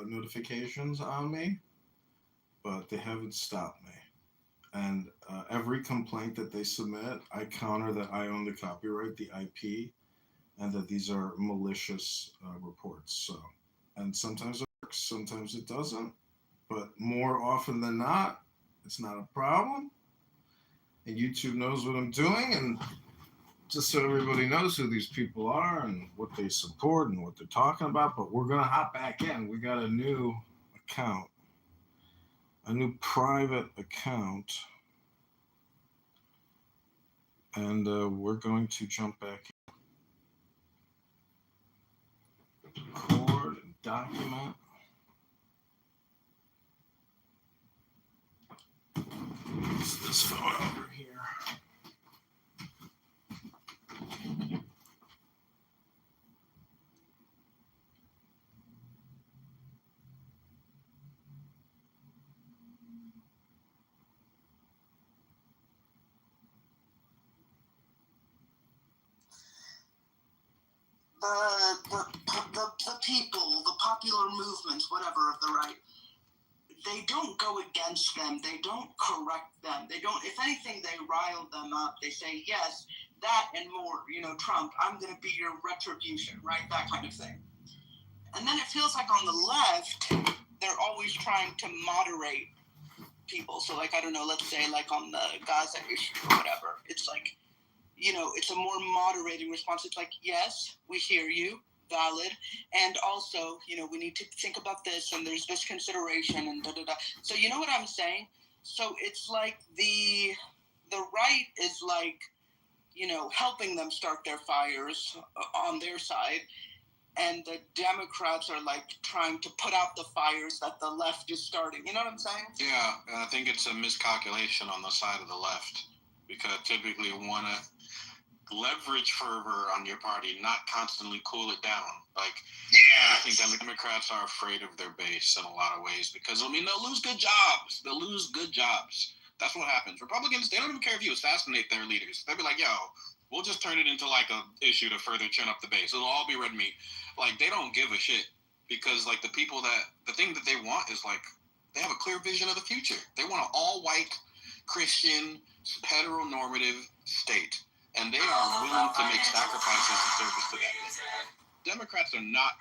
notifications on me, but they haven't stopped me. And every complaint that they submit, I counter that I own the copyright, the IP, and that these are malicious reports. So, and sometimes it works, sometimes it doesn't, but more often than not, it's not a problem. And YouTube knows what I'm doing, and just so everybody knows who these people are and what they support and what they're talking about. But we're gonna hop back in. We got a new account, a new private account, and we're going to jump back in. Record, document. Use this phone over here. The people, the popular movements, whatever, of the right, they don't go against them. They don't correct them. They don't, if anything, they rile them up. They say, yes, that and more, Trump, I'm going to be your retribution, right? That kind of thing. And then it feels like on the left, they're always trying to moderate people. So, like, I don't know, let's say, like, on the Gaza issue or whatever, it's like, it's a more moderating response. It's like, yes, we hear you, valid. And also, we need to think about this, and there's this consideration, and da-da-da. So you know what I'm saying? So it's like the right is like, helping them start their fires on their side. And the Democrats are like trying to put out the fires that the left is starting. You know what I'm saying? Yeah, and I think it's a miscalculation on the side of the left, because typically you want to leverage fervor on your party, not constantly cool it down. Like, I think Democrats are afraid of their base in a lot of ways, because, they'll lose good jobs. They'll lose good jobs. That's what happens. Republicans, they don't even care if you assassinate their leaders. They'll be like, yo, we'll just turn it into like a issue to further chin up the base. It'll all be red meat. Like, they don't give a shit, because like the thing that they want is like, they have a clear vision of the future. They want an all-white, Christian, heteronormative state. And they are willing to make sacrifices in service to that. Democrats are not,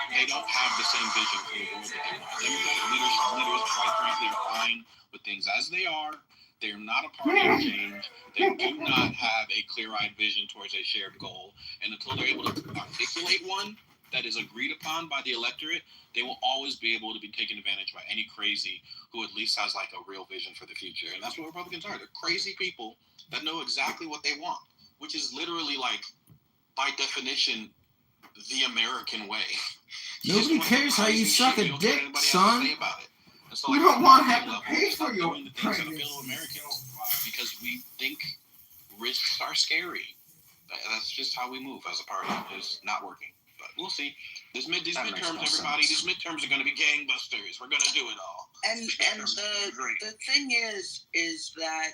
they don't have the same vision for the world that they want. Democratic leaders, quite frankly, are fine with things as they are. They're not a party of change. They do not have a clear-eyed vision towards a shared goal. And until they're able to articulate one that is agreed upon by the electorate, they will always be able to be taken advantage by any crazy who at least has like a real vision for the future. And that's what Republicans are. They're crazy people that know exactly what they want, which is literally like, by definition, the American way. Nobody cares how you suck a dick, son. So, we like, don't want to have to pay for your pregnancy. Because we think risks are scary. That's just how we move as a party. It's not working. But we'll see. These midterms, everybody, these midterms are going to be gangbusters. We're going to do it all. And the thing is that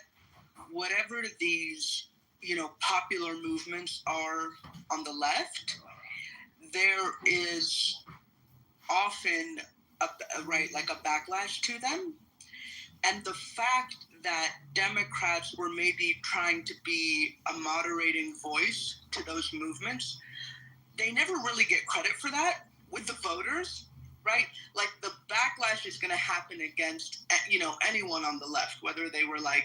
whatever these, popular movements are on the left, there is often a backlash to them. And the fact that Democrats were maybe trying to be a moderating voice to those movements, they never really get credit for that with the voters, right? Like, the backlash is going to happen against, anyone on the left, whether they were like,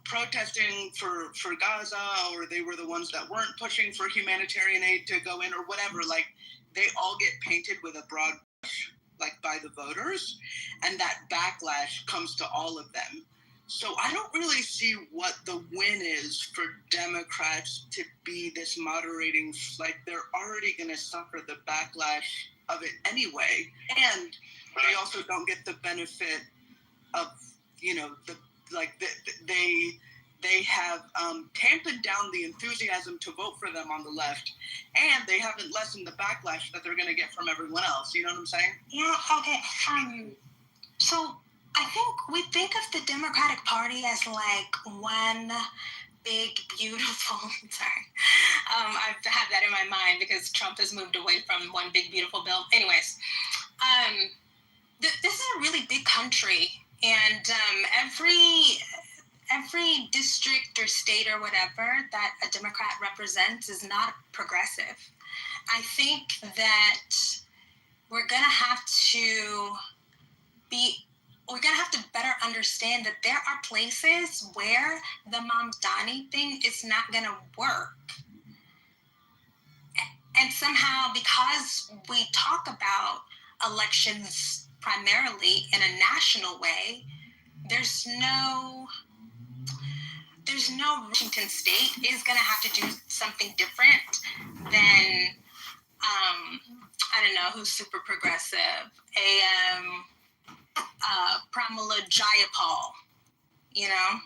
protesting for Gaza, or they were the ones that weren't pushing for humanitarian aid to go in, or whatever. Like, they all get painted with a broad brush, like, by the voters, and that backlash comes to all of them. So I don't really see what the win is for Democrats to be this moderating. Like, they're already going to suffer the backlash of it anyway, and they also don't get the benefit of, they have tampered down the enthusiasm to vote for them on the left, and they haven't lessened the backlash that they're going to get from everyone else. You know what I'm saying? Yeah, okay. So I think we think of the Democratic Party as like one big, beautiful, sorry. I've had that in my mind because Trump has moved away from one big, beautiful bill. Anyways, this is a really big country, and every district or state or whatever that a Democrat represents is not progressive. I think that we're gonna have to better understand that there are places where the Mamdani thing is not gonna work. And somehow, because we talk about elections primarily in a national way, there's no Washington State is going to have to do something different than I don't know who's super progressive, Pramila Jayapal, you know.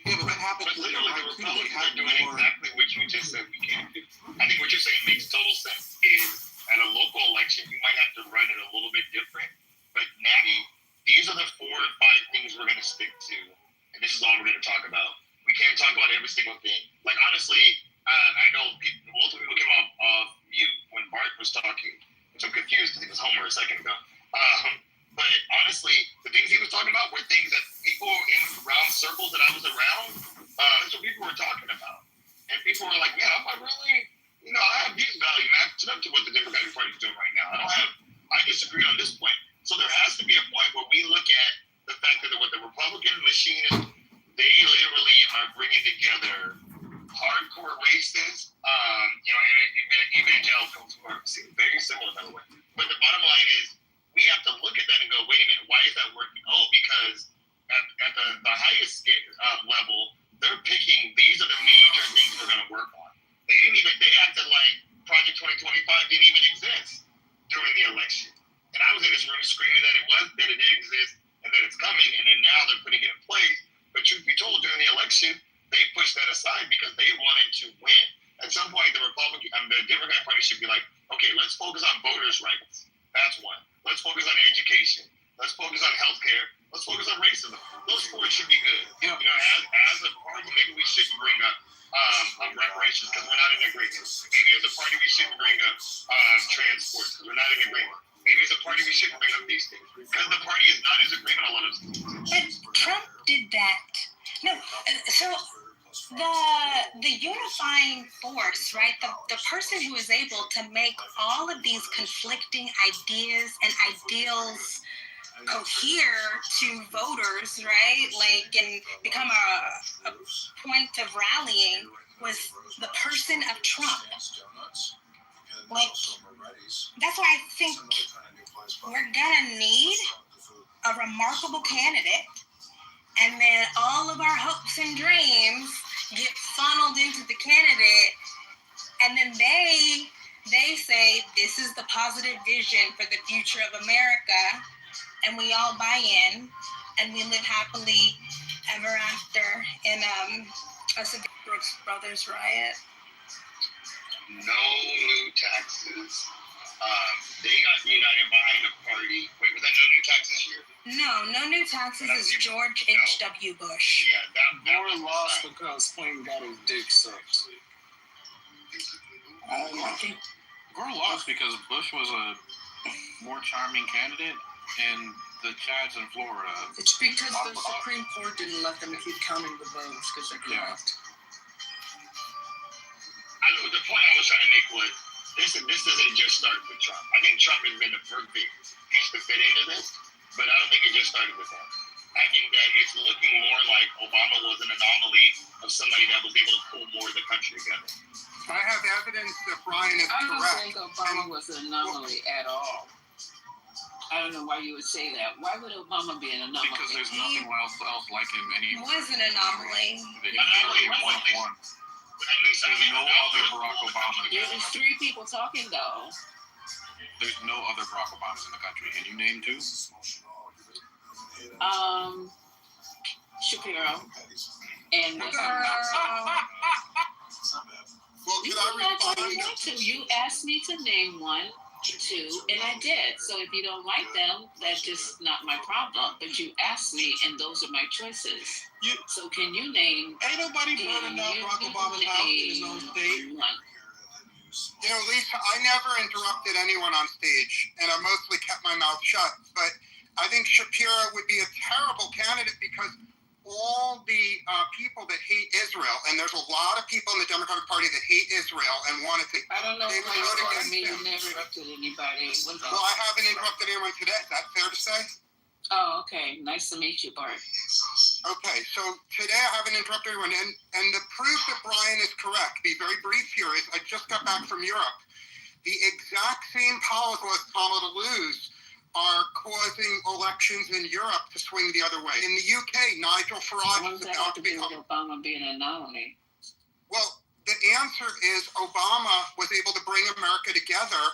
Yeah, but that happens. But literally, the Republicans are doing exactly what you just said we can't do. I think what you're saying makes total sense. Is at a local election, you might have to run it a little bit different. But now, these are the 4 or 5 things we're going to stick to, and this is all we're going to talk about. We can't talk about every single thing. Like honestly, I know multiple people came off mute when Bart was talking, which I'm confused because he was Homer a second ago. But honestly, the things he was talking about were things that people in round circles that I was around, that's what people were talking about. And people were like, man, I'm not really, I have these values matching up to what the Democratic Party is doing right now. I disagree on this point. So there has to be a point where we look at the fact that what the Republican machine is, they literally are bringing together hardcore racists, and evangelicals who are very similar, by the way. But the bottom line is, we have to look at that and go, wait a minute, why is that working? Oh, because at the highest level, they're picking, these are the major things we're going to work on. They acted like Project 2025 didn't even exist during the election. And I was in this room screaming that it did exist, and that it's coming, and then now they're putting it in place. But truth be told, during the election, they pushed that aside because they wanted to win. At some point, the Democratic Party should be like, okay, let's focus on voters' rights. That's one. Let's focus on education. Let's focus on healthcare. Let's focus on racism. Those 4 should be good. Yeah. As a party, maybe we shouldn't bring up reparations because we're not in agreement. Maybe as a party, we shouldn't bring up transport because we're not in agreement. Maybe as a party, we shouldn't bring up these things because the party is not in agreement on a lot of things. But Trump did that. No, so the unifying force, right? The person who is able to make all of these conflicting ideas and ideals cohere to voters, right? Like, and become a point of rallying was the person of Trump. Like, that's why I think we're gonna need a remarkable candidate, and then all of our hopes and dreams get funneled into the candidate, and then they say this is the positive vision for the future of America, and we all buy in, and we live happily ever after in a Brooks Brothers riot. No new taxes. They got united behind the party. Wait, was that no new taxes this year? No new taxes is George H.W. Bush. Yeah, Gore lost because Clinton got his dick sucked. Gore lost because Bush was a more charming candidate, and the Chads in Florida. It's because the Supreme Court didn't let them keep counting the votes because they're corrupt. The point I was trying to make was this doesn't just start with Trump. I think Trump has been the perfect piece to fit into this, but I don't think it just started with him. I think that it's looking more like Obama was an anomaly of somebody that was able to pull more of the country together. I have evidence that Brian is correct. I don't think Obama was an anomaly at all. I don't know why you would say that. Why would Obama be an anomaly? Because there's nothing else like him anymore. He was an anomaly. There's no other Barack Obama. There's 3 people talking though. There's no other Barack Obamas in the country. Can you name 2? Shapiro and you asked me to name 1, 2, and I did. So if you don't like them, that's just not my problem. But you asked me, and those are my choices. So can you name? Ain't nobody burning up Barack Obama's house in his own state. Lisa, I never interrupted anyone on stage, and I mostly kept my mouth shut. But I think Shapiro would be a terrible candidate because all the people that hate Israel, and there's a lot of people in the Democratic Party that hate Israel and want to. I don't know They why would vote you against me. him. You never interrupted anybody. Well, I haven't interrupted anyone today. Is that fair to say? Oh, okay. Nice to meet you, Bart. Okay, so today I haven't interrupted anyone, and the proof that Brian is correct, be very brief here, is I just got back from Europe. The exact same policies Kamala to lose are causing elections in Europe to swing the other way. In the UK, Nigel Farage What does is that about have to to do become. with Obama being a nominee? Well, the answer is Obama was able to bring America together,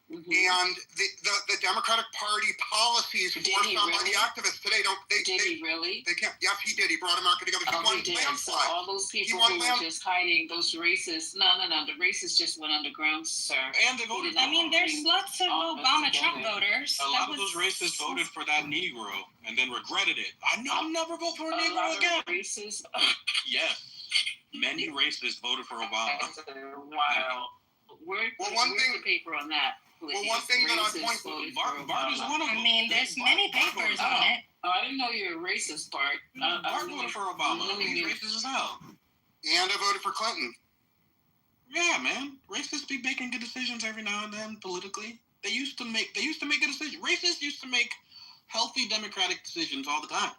and the Democratic Party policies forced on by the activists today Did he really? They can't. Yes, he did. He brought America together. He won He did. So landslide. all those people who were just hiding, those racists. No. The racists just went underground, sir. And they voted. I mean, there's lots of Obama Trump voters. A lot of those racists voted for that Negro and then regretted it. I'll never vote for a Negro lot again. Of racists. Yes. Many racists voted for Obama. Wow. Where's the paper on that? Well, one thing that I point to, Bart is one of them. I mean, there's many papers on it. Oh, I didn't know you were a racist, Bart. Bart voted for Obama. He's racist as hell. And I voted for Clinton. Yeah, man. Racists be making good decisions every now and then politically. They used to make a decision. Racists used to make healthy democratic decisions all the time.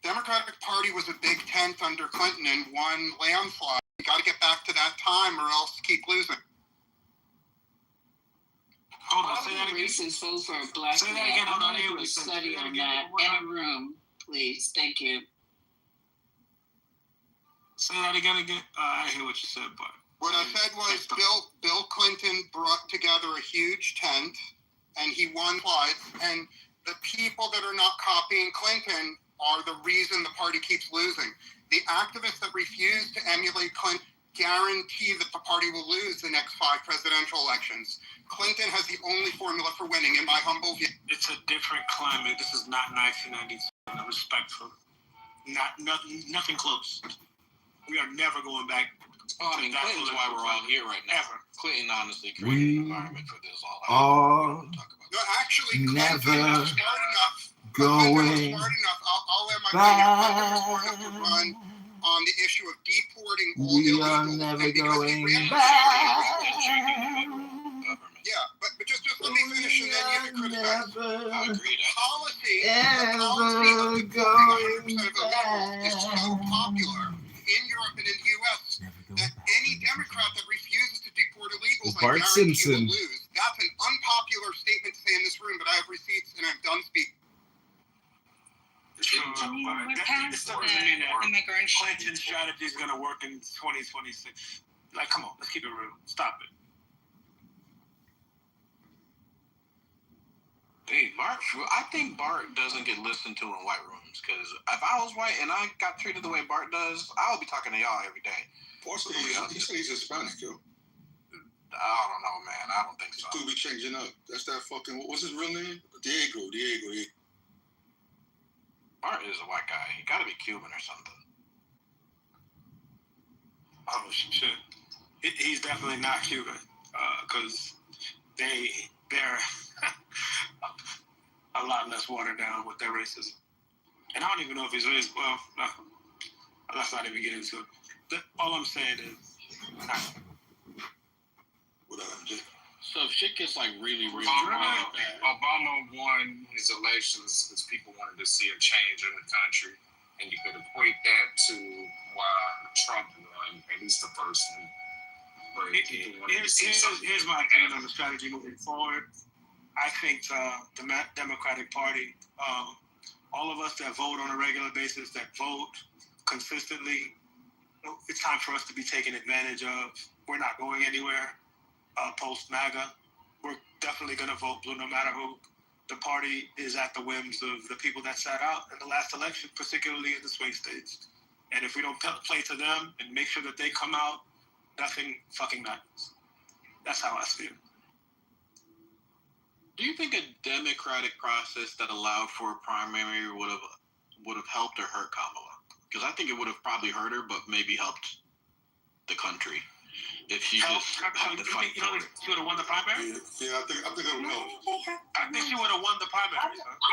Democratic Party was a big tent under Clinton and won landslide. You got to get back to that time or else keep losing. Hold on, say that again. Racists vote for a black Say that man. again. Hold on. I'm going to study on that in a room, please. Thank you. Say that again. I hear what you said, but what I said was Bill Clinton brought together a huge tent, and he won twice. And the people that are not copying Clinton are the reason the party keeps losing. The activists that refuse to emulate Clinton guarantee that the party will lose the next 5 presidential elections. Clinton has the only formula for winning, in my humble view. It's a different climate. This is not 1997. Respectful. Nothing close. We are never going back. Oh, I mean, Clinton's why we're all here right now. Ever. Clinton honestly created an environment for this all. No, actually, Never Clinton was smart enough. going I'll let my Clinton was smart enough to run on the issue of deporting all we illegals. are never going back. Yeah, but just let me finish and then you can criticize. Policy Ever of going deporting 100% of illegals is so popular in Europe and in the U.S. that any Democrat that refuses to deport illegals, Bart I guarantee Simpson. will lose. That's an unpopular statement to say in this room, but I have receipts and I'm done speaking. I mean, we're past the immigrant. Clinton's strategy is going to work in 2026. Like, come on, let's keep it real. Stop it. Hey, I think Bart doesn't get listened to in white rooms, because if I was white and I got treated the way Bart does, I would be talking to y'all every day. Fortunately, he said he's Hispanic, yo. I don't know, man. I don't think so. Dude be changing up. That's that fucking, what's his real name? Diego. Bart is a white guy. He gotta be Cuban or something. Oh, shit. He's definitely not Cuban, because they're a lot less watered down with their racism. And I don't even know if he's racist. Well, no. Let's not even get into it. All I'm saying is, so if shit gets like really bad, Obama won his elections because people wanted to see a change in the country, and you could equate that to why Trump won, at least the first one. But people wanted to see something. Here's my opinion on the strategy moving forward. I think the Democratic Party, all of us that vote on a regular basis, that vote consistently, it's time for us to be taken advantage of. We're not going anywhere post-MAGA. We're definitely going to vote blue no matter who. The party is at the whims of the people that sat out in the last election, particularly in the swing states. And if we don't play to them and make sure that they come out, nothing fucking matters. That's how I feel. Do you think a democratic process that allowed for a primary would have helped or hurt Kamala? Because I think it would have probably hurt her, but maybe helped the country. if she just had to fight for it. She would have won the primary? Yeah, I think I would know. I think she would have won the primary.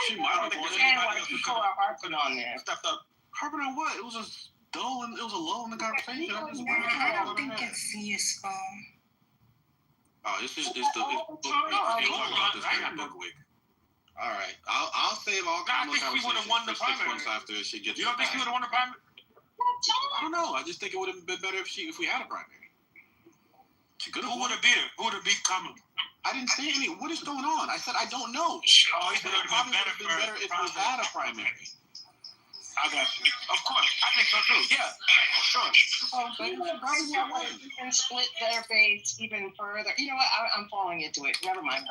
She might have won. understand why people are harping on this. Stepped up. Harping on what? It was just dull and it was a lull in the conversation. I don't think it's useful. Oh, it's book week. Can't talk about this during book week. All right, I'll save all kinds of conversations for 6 months after she gets. You don't think she would have won the primary? I don't know. I just think it would have been better if we had a primary. Who would have beat her? Who would have beat Kamala? I didn't say any. What is going on? I said I don't know. Oh, it would have been better if we had a primary. I got you. Of course, I think so too. Yeah, sure. You can split their base even further. You know what? I'm falling into it. Never mind.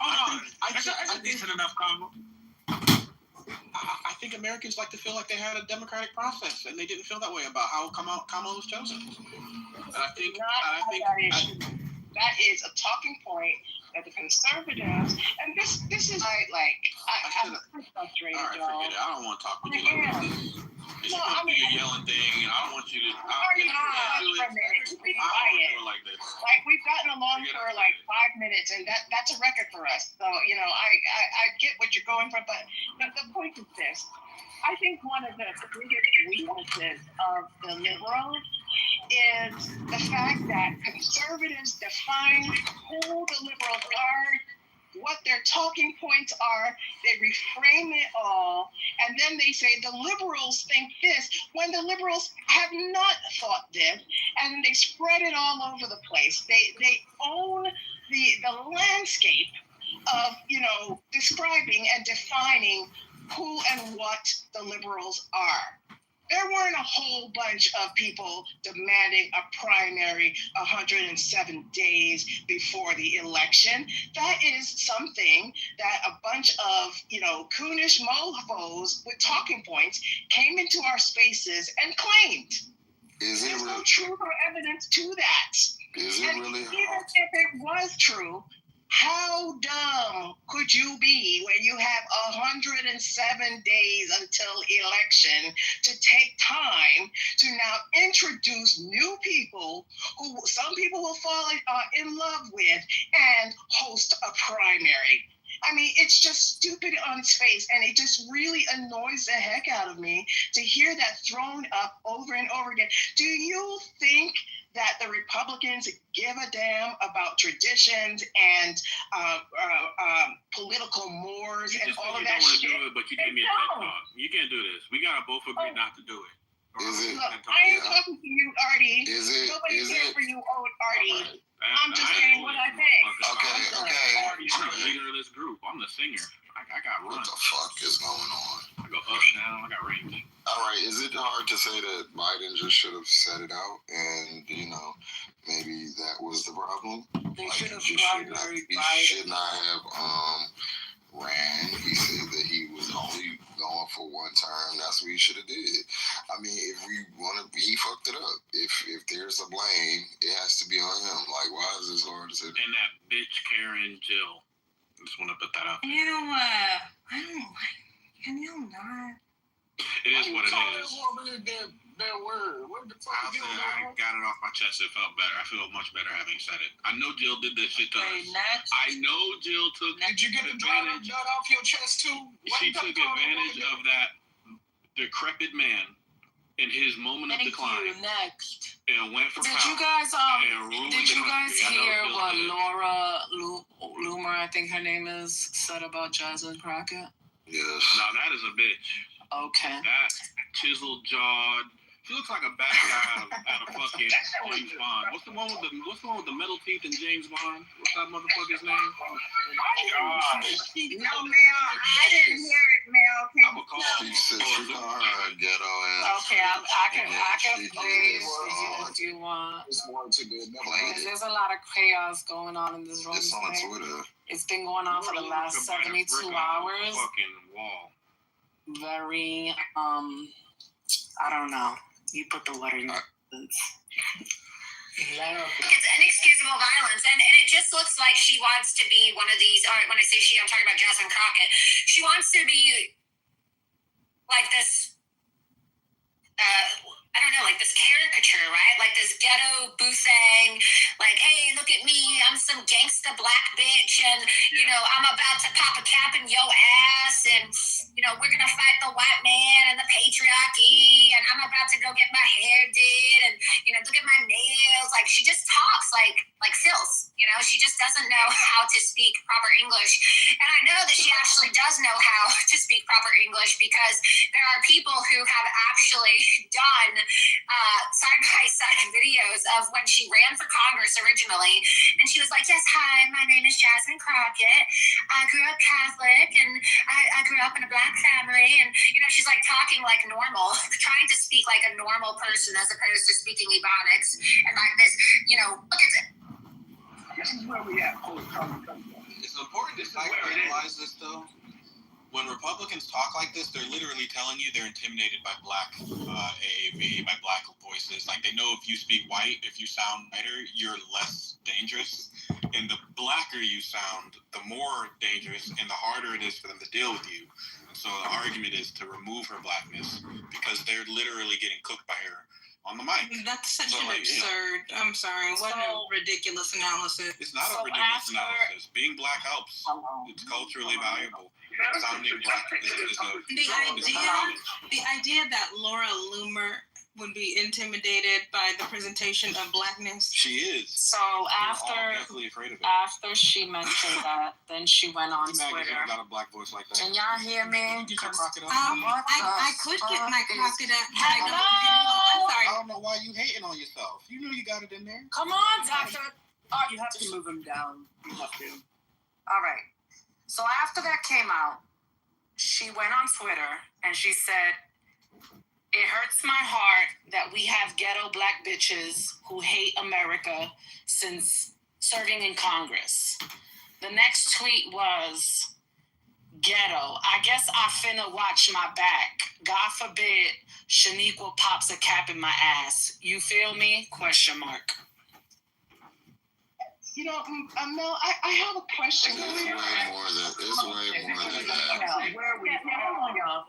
Hold on. That's a decent enough combo. I think Americans like to feel like they had a democratic process, and they didn't feel that way about how Kamala was chosen. And I think that is a talking point that the conservatives, and this is I'm frustrated. All right, forget it. I don't want to talk with you like this. You do your yelling thing, and I don't want you to. Like this. Like we've gotten along for like 5 minutes, and that's a record for us. So I get what you're going for, but the point is this: I think one of the biggest weaknesses of the liberals is the fact that conservatives define who the liberals are, what their talking points are, they reframe it all, and then they say the liberals think this, when the liberals have not thought this, and they spread it all over the place. They own the landscape of, describing and defining who and what the liberals are. There weren't a whole bunch of people demanding a primary 107 days before the election. That is something that a bunch of, coonish mofos with talking points came into our spaces and claimed. There's no truth or evidence to that. Is it really? Even if it was true, how dumb could you be when you have 107 days until election to take time to now introduce new people who some people will fall in love with and host a primary? I mean, it's just stupid on its face, and it just really annoys the heck out of me to hear that thrown up over and over again. Do you think that the Republicans give a damn about traditions and political mores and all of that shit? You don't want to do it, but you gave me a TED talk. You can't do this. We gotta both agree not to do it. Look, I ain't talking to you, Artie. Nobody's here for you, Artie. I'm just saying what I think. Okay. I'm the leader of this group. I'm the singer. I got runs. What the fuck is going on? I go up, down. I got range. All right. Is it hard to say that Biden just should have said it out, and maybe that was the problem? They should have He should not have ran. He said that he was only going for one term. That's what he should have did. I mean, if we want to, he fucked it up. If there's a blame, it has to be on him. Like, why is this hard to say? And that bitch Karen Jill. I just want to put that out. You know what? I don't like. Can you not? It is what it is. Their word. What the fuck? I got it off my chest. It felt better. I feel much better having said it. I know Jill did this shit to us. I know Jill took Did you get the advantage. blood off your chest too? She took advantage of that decrepit man in his moment of decline. Next. And went for Did power. you guys Did you guys hear what Laura Loomer, I think her name is, said about Jasmine Crockett? Yes. No, that is a bitch. Okay. That chiseled jawed. She looks like a bad guy out of fucking James Bond. What's the one with the metal teeth in James Bond? What's that motherfucker's name? No, ma'am, I didn't hear it, ma'am. I'm a call. She said she called her a ghetto ass. Okay, I can play if you want. There's a lot of chaos going on in this room. It's on Twitter. It's been going on for the last 72 hours. Fucking wall. Very, I don't know. You put the letter in. It's inexcusable violence, and it just looks like she wants to be one of these. When I say she, I'm talking about Jasmine Crockett. She wants to be like this. I don't know, like this caricature, right? Like this ghetto boosang, like, hey, look at me, I'm some gangsta black bitch, and, you know, I'm about to pop a cap in your ass, and, you know, we're gonna fight the white man and the patriarchy, and I'm about to go get my hair did, and, you know, look at my nails. Like, she just talks like Sills, you know, she just doesn't know how to speak proper English. And I know that she actually does know how to speak proper English, because there are people who have actually done side-by-side videos of when she ran for Congress originally, and she was like, yes, hi, my name is Jasmine Crockett. I grew up Catholic, and I grew up in a black family, and, you know, she's like talking like normal, trying to speak like a normal person as opposed to speaking Ebonics, and like this, you know, look at it. This is where we at. It's important to psychoanalyze this, though. When Republicans talk like this, they're literally telling you they're intimidated by black AAV, by black voices. Like, they know if you speak white, if you sound whiter, you're less dangerous. And the blacker you sound, the more dangerous and the harder it is for them to deal with you. And so the argument is to remove her blackness, because they're literally getting cooked by her on the mic. That's such So, an like, you know, absurd. I'm sorry. What a ridiculous analysis. it's not a ridiculous analysis. Being black helps. It's culturally valuable. Sounding black is The idea that Laura Loomer would be intimidated by the presentation of blackness. She is. So after definitely afraid of it. after she mentioned that, then she went on Twitter. Got a black voice like that. Can y'all hear me? Get your crocodile. I could get my crocodile. Hello? I'm sorry. I don't know why you hating on yourself. You knew you got it in there. Come on, Doctor. You have to move him down. You have to. All right. So after that came out, she went on Twitter and she said, "It hurts my heart that we have ghetto black bitches who hate America since serving in Congress." The next tweet was, "Ghetto. I guess I finna watch my back. God forbid Shaniqua pops a cap in my ass. You feel me? Question mark." You know, Mel, I have a question. It's way more than that. Where are we? Hold on, y'all.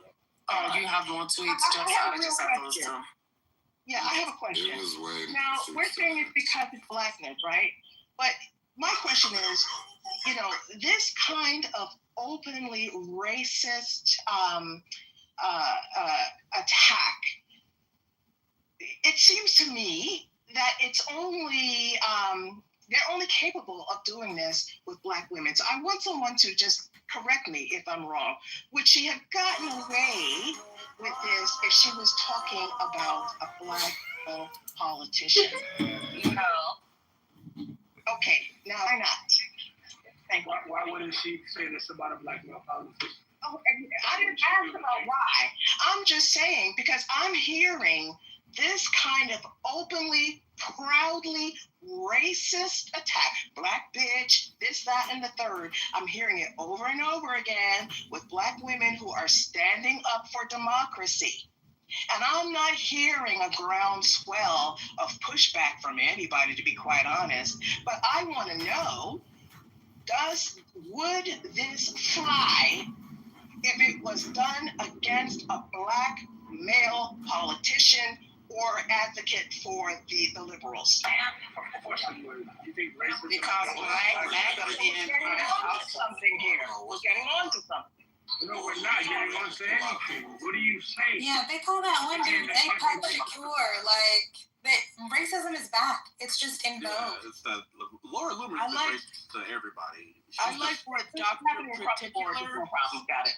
Oh, you have more tweets? I just have those two. Yeah, I have a question. It was way Now, we're saying it's because it's blackness, right? But my question is, you know, this kind of openly racist attack, it seems to me that it's only, they're only capable of doing this with black women. So I want someone to just correct me if I'm wrong. Would she have gotten away with this if she was talking about a black politician? No. Okay, now why not? Thank you. Why wouldn't she say this about a black male politician? Oh, I didn't ask about why. I'm just saying, because I'm hearing this kind of openly, proudly racist attack. Black bitch, this, that, and the third. I'm hearing it over and over again with black women who are standing up for democracy. And I'm not hearing a groundswell of pushback from anybody, to be quite honest. But I want to know, would this fly if it was done against a black male politician or advocate for the liberals? Of course I would. You think racism? Because black MAGA is getting on to something here. We're getting on to something. No, we're not getting on to anything. What are you saying? Yeah, they call that one dude eggplant secure. Like, racism is back. It's just in vogue. Yeah, it's that Laura Loomer is racist to everybody. I like what Dr. Particular. Got it.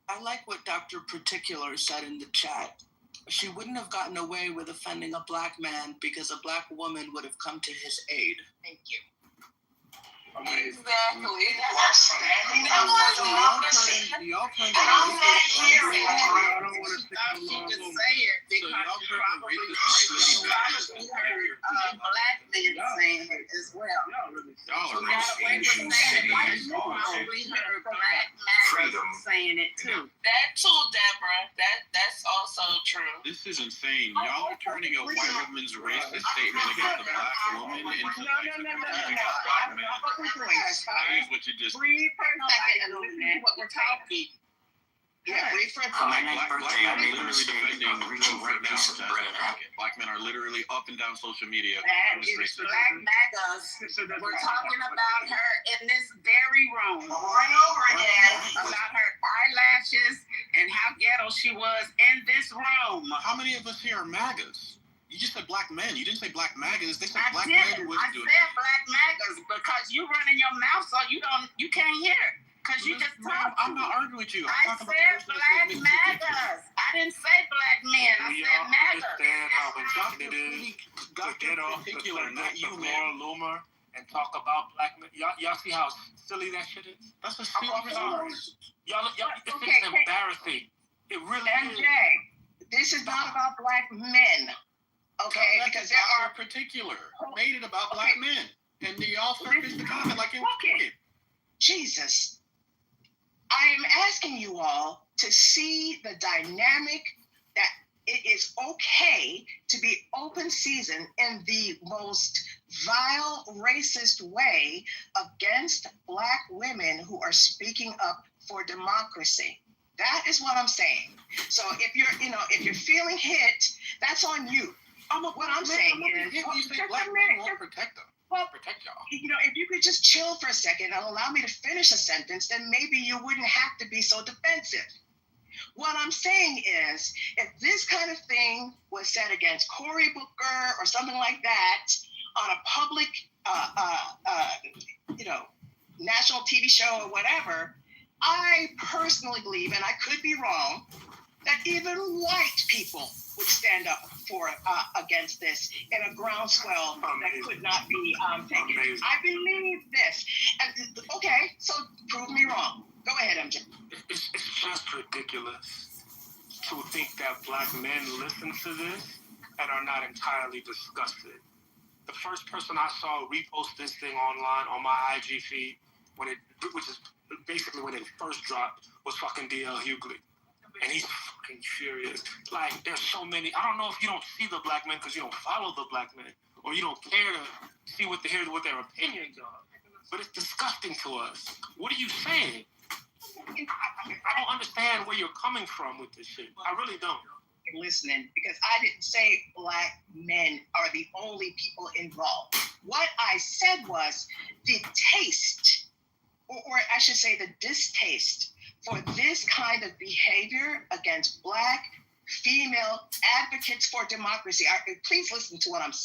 I like what Dr. Particular said in the chat. She wouldn't have gotten away with offending a black man because a black woman would have come to his aid. Thank you. Exactly. Y'all turned and I'm not hearing I don't want to stick she just say it because you probably black men saying it as well. Y'all Got away with saying it. We heard black men saying it too. That too, Deborah. That's also true. This is insane. Y'all are turning a white woman's racist statement against a black woman into black men. That is what you just. Breathe for a second and listen to what we're talking. Yeah, free for Black men are literally defending Joe right now as a rocket. Black men are literally up and down social media. That is Black MAGAs. We're talking about her in this very room over and over again about her eyelashes and how ghetto she was in this room. How many of us here are MAGAs? You just said black men. You didn't say black MAGAs. They said I black did. men who I wouldn't do said it. Black MAGAs because you running your mouth so you can't hear. Because you just talk. I'm not arguing with you. I said Black MAGAs. I didn't say black men. I said MAGAs. Understand how important it is to get off the floor Loomer and talk about black men. Y'all see how silly that shit is? That's a silly sorry. Y'all, this Okay, is embarrassing. It really is. MJ, this is not about black men. Okay, because there are particular made it about black men, and they all surface the comment like it was wicked. Jesus. I am asking you all to see the dynamic that it is okay to be open season in the most vile, racist way against black women who are speaking up for democracy. That is what I'm saying. So if you're feeling hit, that's on you. What I'm saying is, just a minute. Won't protect them. Well, protect y'all. If you could just chill for a second and allow me to finish a sentence, then maybe you wouldn't have to be so defensive. What I'm saying is, if this kind of thing was said against Cory Booker or something like that on a public, national TV show or whatever, I personally believe, and I could be wrong, that even white people would stand up for against this in a groundswell that could not be taken. Amazing. I believe this. And, okay, so prove me wrong. Go ahead, MJ. It's just ridiculous to think that black men listen to this and are not entirely disgusted. The first person I saw repost this thing online on my IG feed, which is basically when it first dropped, was fucking DL Hughley. And he's fucking furious. Like, there's so many. I don't know if you don't see the black men because you don't follow the black men, or you don't care to see what their opinions are. But it's disgusting to us. What are you saying? I don't understand where you're coming from with this shit. I really don't. Listening, because I didn't say black men are the only people involved. What I said was the taste, or I should say the distaste for this kind of behavior against black female advocates for democracy. Please listen to what I'm saying.